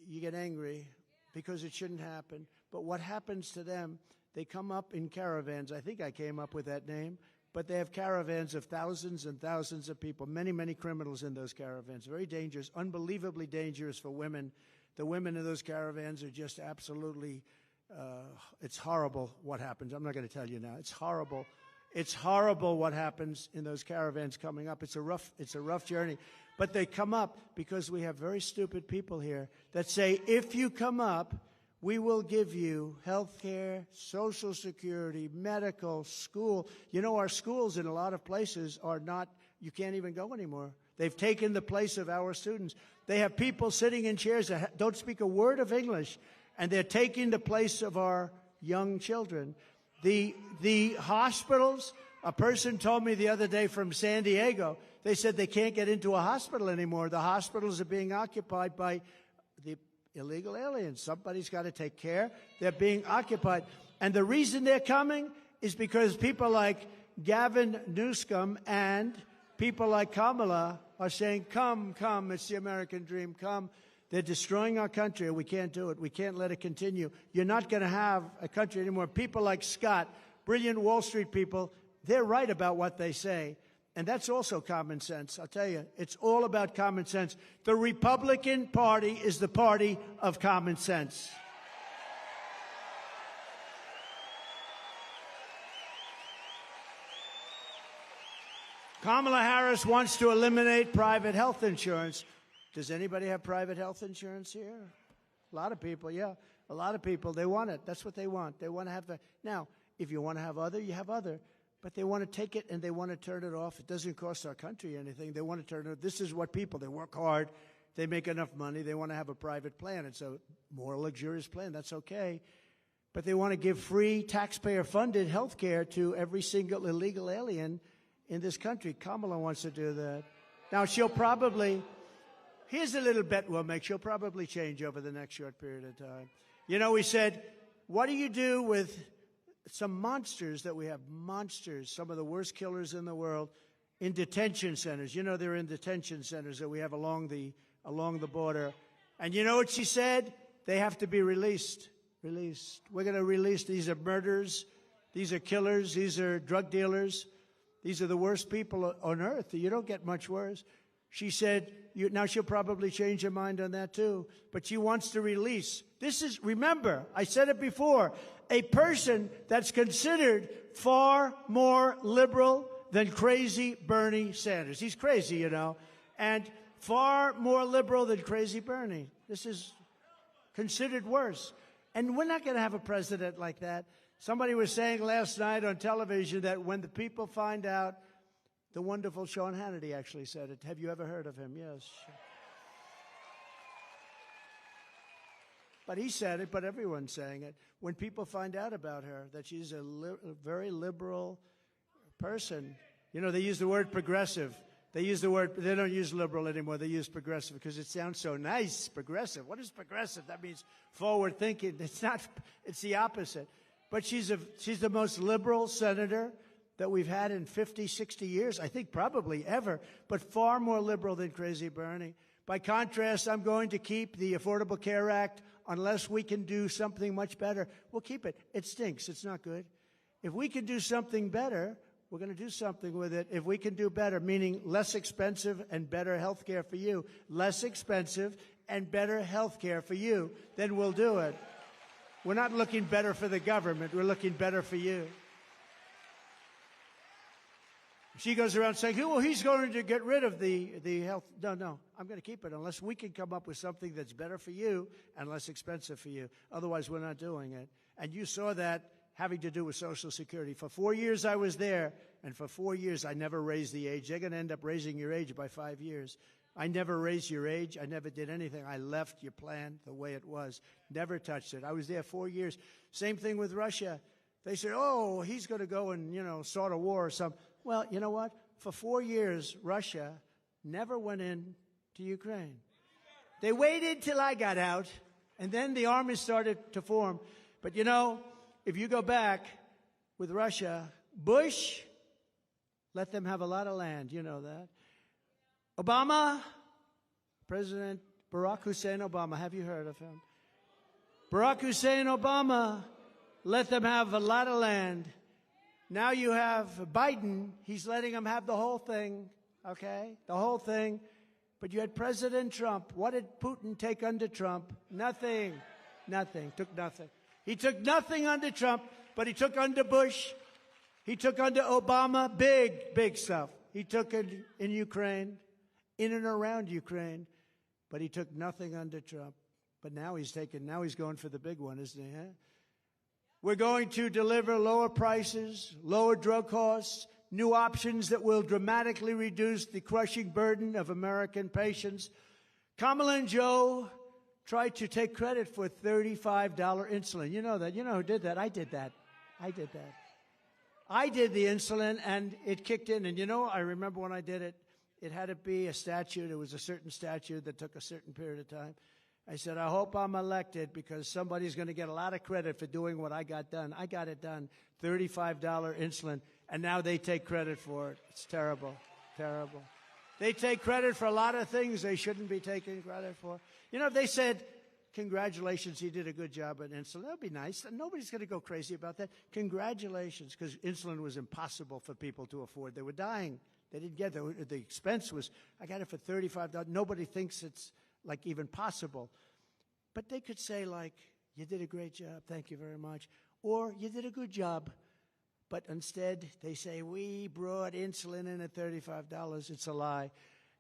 [SPEAKER 2] you get angry because it shouldn't happen. But what happens to them, they come up in caravans. I think I came up with that name. But they have caravans of thousands and thousands of people, many, many criminals in those caravans. Very dangerous, unbelievably dangerous for women. The women in those caravans are just absolutely, it's horrible what happens. I'm not going to tell you now. It's horrible. It's horrible what happens in those caravans coming up. It's a rough journey. But they come up because we have very stupid people here that say, if you come up, we will give you health care, Social Security, medical, school. You know, our schools in a lot of places are not, you can't even go anymore. They've taken the place of our students. They have people sitting in chairs that don't speak a word of English, and they're taking the place of our young children. The hospitals, a person told me the other day from San Diego, they said they can't get into a hospital anymore. The hospitals are being occupied by the illegal aliens. Somebody's got to take care. They're being occupied. And the reason they're coming is because people like Gavin Newsom and people like Kamala are saying, come, come, it's the American dream, come. They're destroying our country. We can't do it. We can't let it continue. You're not going to have a country anymore. People like Scott, brilliant Wall Street people, they're right about what they say. And that's also common sense. I'll tell you, it's all about common sense. The Republican Party is the party of common sense. Kamala Harris wants to eliminate private health insurance. Does anybody have private health insurance here? A lot of people, yeah. A lot of people, they want it. That's what they want. They want to have the... Now, if you want to have other, you have other. But they want to take it and they want to turn it off. It doesn't cost our country anything. They want to turn it off. This is what people, they work hard. They make enough money. They want to have a private plan. It's a more luxurious plan. That's okay. But they want to give free taxpayer-funded health care to every single illegal alien in this country. Kamala wants to do that. Now, she'll probably... Here's a little bet we'll make. She'll probably change over the next short period of time. You know, we said, what do you do with some monsters that we have? Monsters, some of the worst killers in the world, in detention centers. You know, they're in detention centers that we have along the border. And you know what she said? They have to be released. Released. We're going to release. These are murderers. These are killers. These are drug dealers. These are the worst people on earth. You don't get much worse. She said, now she'll probably change her mind on that too, but she wants to release. This is, remember, I said it before, a person that's considered far more liberal than crazy Bernie Sanders. He's crazy, you know, and far more liberal than crazy Bernie. This is considered worse. And we're not going to have a president like that. Somebody was saying last night on television that when the people find out, the wonderful Sean Hannity actually said it. Have you ever heard of him? Yes. But he said it, but everyone's saying it. When people find out about her, that she's a very liberal person. You know, they use the word progressive. They don't use liberal anymore. They use progressive because it sounds so nice, progressive. What is progressive? That means forward thinking. It's not, it's the opposite. But she's the most liberal senator that we've had in 50, 60 years, I think probably ever, but far more liberal than crazy Bernie. By contrast, I'm going to keep the Affordable Care Act unless we can do something much better. We'll keep it. It stinks. It's not good. If we can do something better, we're going to do something with it. If we can do better, meaning less expensive and better health care for you, less expensive and better health care for you, then we'll do it. We're not looking better for the government. We're looking better for you. She goes around saying, well, he's going to get rid of the health. No, I'm going to keep it unless we can come up with something that's better for you and less expensive for you. Otherwise, we're not doing it. And you saw that having to do with Social Security. For 4 years, I was there, and for 4 years, I never raised the age. They're going to end up raising your age by 5 years. I never raised your age. I never did anything. I left your plan the way it was. Never touched it. I was there 4 years. Same thing with Russia. They said, oh, he's going to go and, start a war or something. Well, you know what? For 4 years, Russia never went in to Ukraine. They waited till I got out, and then the armies started to form. But you know, if you go back with Russia, Bush let them have a lot of land. You know that. Obama, President Barack Hussein Obama, have you heard of him? Barack Hussein Obama let them have a lot of land. Now you have Biden. He's letting them have the whole thing, okay? The whole thing. But you had President Trump. What did Putin take under Trump? Nothing. Nothing. Took nothing. He took nothing under Trump, but he took under Bush. He took under Obama. Big, big stuff. He took it in Ukraine, in and around Ukraine, but he took nothing under Trump. But now he's going for the big one, isn't he? Huh? We're going to deliver lower prices, lower drug costs, new options that will dramatically reduce the crushing burden of American patients. Kamala and Joe tried to take credit for $35 insulin. You know that. You know who did that? I did that. I did that. I did the insulin, and it kicked in. And you know, I remember when I did it, it had to be a statute. It was a certain statute that took a certain period of time. I said, I hope I'm elected because somebody's going to get a lot of credit for doing what I got done. I got it done. $35 insulin. And now they take credit for it. It's terrible. Terrible. They take credit for a lot of things they shouldn't be taking credit for. You know, if they said, congratulations, you did a good job at insulin, that would be nice. Nobody's going to go crazy about that. Congratulations, because insulin was impossible for people to afford. They were dying. They didn't get it. The expense was, I got it for $35. Nobody thinks it's like even possible. But they could say like, you did a great job, thank you very much. Or you did a good job. But instead, they say, we brought insulin in at $35. It's a lie.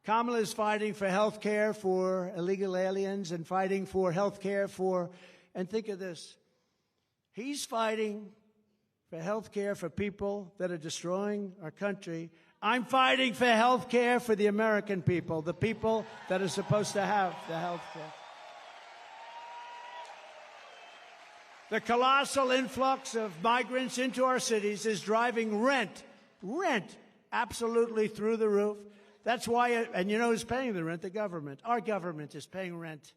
[SPEAKER 2] Kamala is fighting for health care for illegal aliens and fighting for health care for, and think of this, he's fighting for health care for people that are destroying our country. I'm fighting for health care for the American people, the people that are supposed to have the health care. The colossal influx of migrants into our cities is driving rent absolutely through the roof. That's why, and you know who's paying the rent? The government. Our government is paying rent.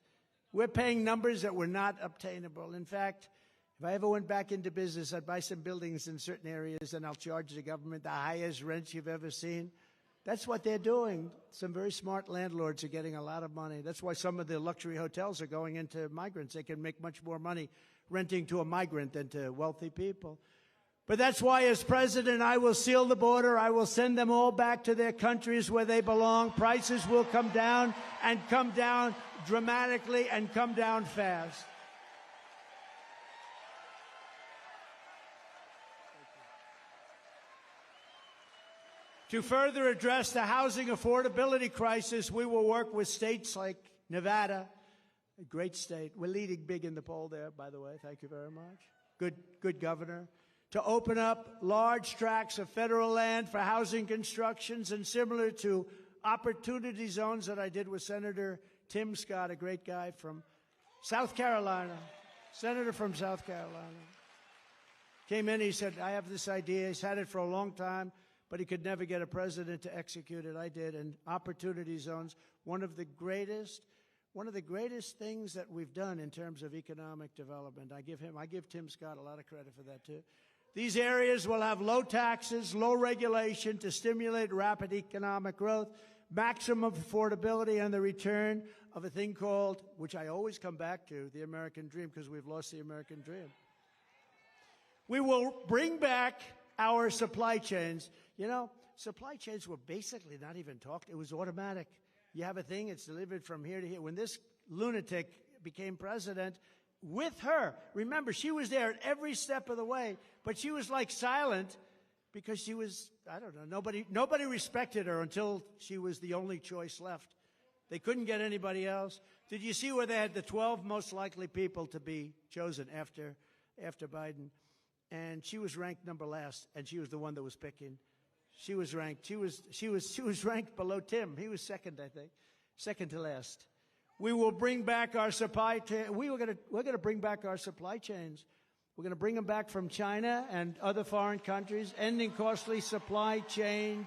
[SPEAKER 2] We're paying numbers that were not obtainable. In fact, if I ever went back into business, I'd buy some buildings in certain areas and I'll charge the government the highest rents you've ever seen. That's what they're doing. Some very smart landlords are getting a lot of money. That's why some of the luxury hotels are going into migrants. They can make much more money renting to a migrant than to wealthy people. But that's why, as president, I will seal the border. I will send them all back to their countries where they belong. Prices will come down and come down dramatically and come down fast. To further address the housing affordability crisis, we will work with states like Nevada, a great state. We're leading big in the poll there, by the way. Thank you very much. Good governor. To open up large tracts of federal land for housing constructions, and similar to opportunity zones that I did with Senator Tim Scott, a great guy from South Carolina, senator from South Carolina. Came in, he said, I have this idea. He's had it for a long time, but he could never get a president to execute it. I did. And opportunity zones, one of the greatest things that we've done in terms of economic development. I give Tim Scott a lot of credit for that too. These areas will have low taxes, low regulation to stimulate rapid economic growth, maximum affordability, and the return of a thing called, which I always come back to, the American dream, because we've lost the American dream. We will bring back our supply chains. You know, supply chains were basically not even talked. It was automatic. You have a thing, it's delivered from here to here. When this lunatic became president, with her, remember, she was there at every step of the way, but she was like silent because she was, I don't know, nobody respected her until she was the only choice left. They couldn't get anybody else. Did you see where they had the 12 most likely people to be chosen after Biden? And she was ranked number last, and she was the one that was picking. She was ranked below Tim. He was second, I think, second to last. We will bring back our supply chain. We're going to bring back our supply chains. We're going to bring them back from China and other foreign countries, ending costly supply chain.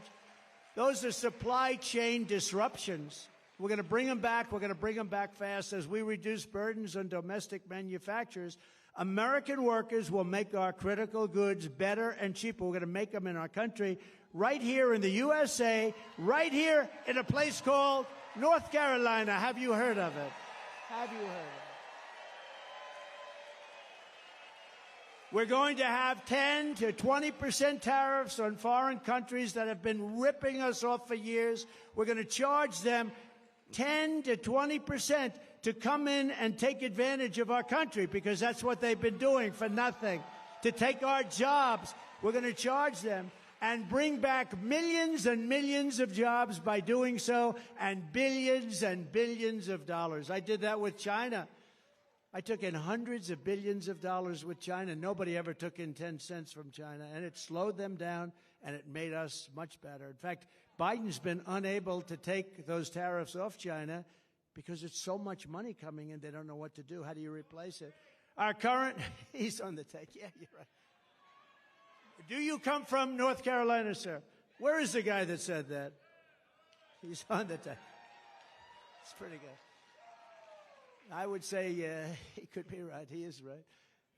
[SPEAKER 2] Those are supply chain disruptions. We're going to bring them back. We're going to bring them back fast. As we reduce burdens on domestic manufacturers, American workers will make our critical goods better and cheaper. We're going to make them in our country, right here in the USA, right here in a place called North Carolina. Have you heard of it? Have you heard of it? We're going to have 10 to 20% tariffs on foreign countries that have been ripping us off for years. We're going to charge them 10 to 20% to come in and take advantage of our country, because that's what they've been doing for nothing, to take our jobs. We're going to charge them and bring back millions and millions of jobs by doing so, and billions of dollars. I did that with China. I took in hundreds of billions of dollars with China. Nobody ever took in 10 cents from China, and it slowed them down, and it made us much better. In fact, Biden's been unable to take those tariffs off China because it's so much money coming in, they don't know what to do. How do you replace it? Our current, he's on the take. Yeah, you're right. Do you come from North Carolina, sir? Where is the guy that said that? He's on the take. It's pretty good. I would say he could be right. He is right.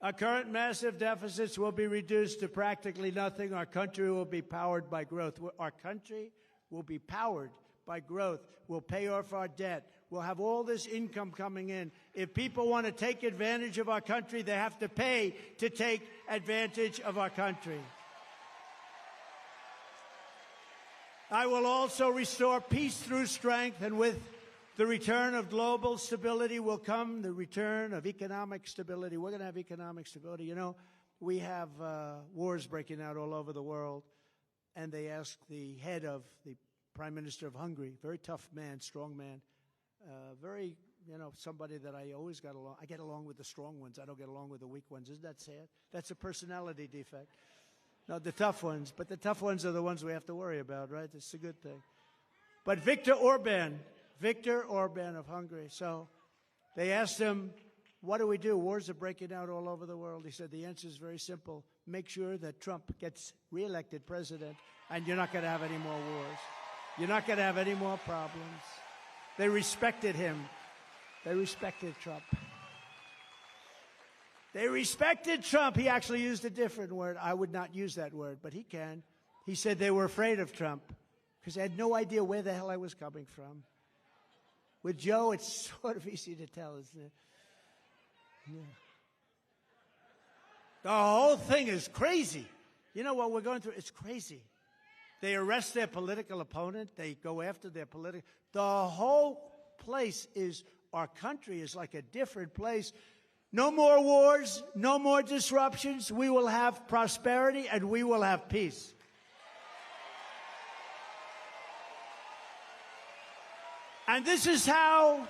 [SPEAKER 2] Our current massive deficits will be reduced to practically nothing. Our country will be powered by growth. Our country will be powered by growth. We'll pay off our debt. We'll have all this income coming in. If people want to take advantage of our country, they have to pay to take advantage of our country. I will also restore peace through strength, and with the return of global stability will come the return of economic stability. We're going to have economic stability. You know, we have wars breaking out all over the world, and they asked the head of the Prime Minister of Hungary, very tough man, strong man, very, somebody that I always got along. I get along with the strong ones. I don't get along with the weak ones. Isn't that sad? That's a personality defect. No, the tough ones. But the tough ones are the ones we have to worry about, right? It's a good thing. But Viktor Orban of Hungary. So they asked him, what do we do? Wars are breaking out all over the world. He said, the answer is very simple. Make sure that Trump gets reelected president, and you're not going to have any more wars. You're not going to have any more problems. They respected him. They respected Trump. They respected Trump. He actually used a different word. I would not use that word, but he can. He said they were afraid of Trump because they had no idea where the hell I was coming from. With Joe, it's sort of easy to tell, isn't it? Yeah. The whole thing is crazy. You know what we're going through? It's crazy. They arrest their political opponent. They go after their political. The whole place is, our country is like a different place. No more wars, no more disruptions. We will have prosperity and we will have peace. And this is how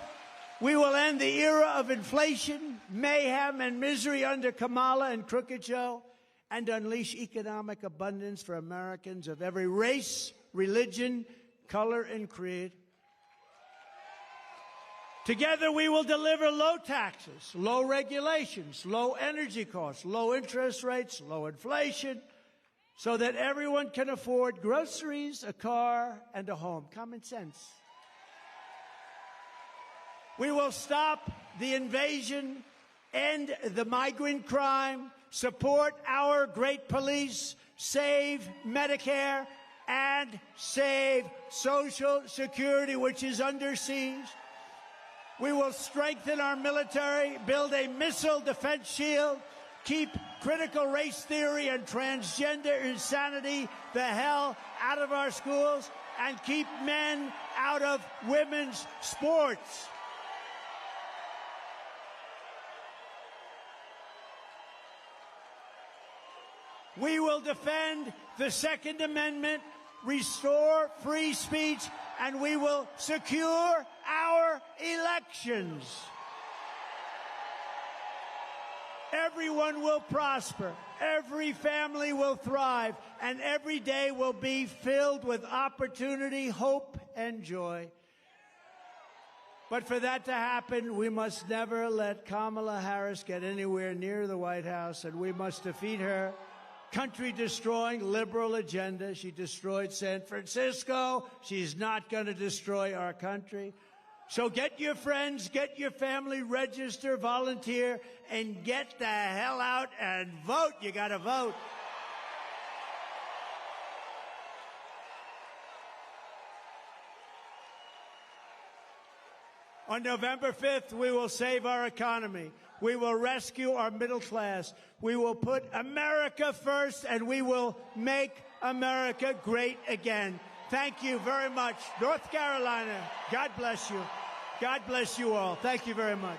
[SPEAKER 2] we will end the era of inflation, mayhem, and misery under Kamala and Crooked Joe, and unleash economic abundance for Americans of every race, religion, color, and creed. Together we will deliver low taxes, low regulations, low energy costs, low interest rates, low inflation, so that everyone can afford groceries, a car, and a home. Common sense. We will stop the invasion, end the migrant crime, support our great police, save Medicare, and save Social Security, which is under siege. We will strengthen our military, build a missile defense shield, keep critical race theory and transgender insanity the hell out of our schools, and keep men out of women's sports. We will defend the Second Amendment, restore free speech, and we will secure our elections. Everyone will prosper, every family will thrive, and every day will be filled with opportunity, hope, and joy. But for that to happen, we must never let Kamala Harris get anywhere near the White House, and we must defeat her country-destroying liberal agenda. She destroyed San Francisco. She's not going to destroy our country. So get your friends, get your family, register, volunteer, and get the hell out and vote. You got to vote. On November 5th, we will save our economy. We will rescue our middle class. We will put America first, and we will make America great again. Thank you very much. North Carolina, God bless you. God bless you all. Thank you very much.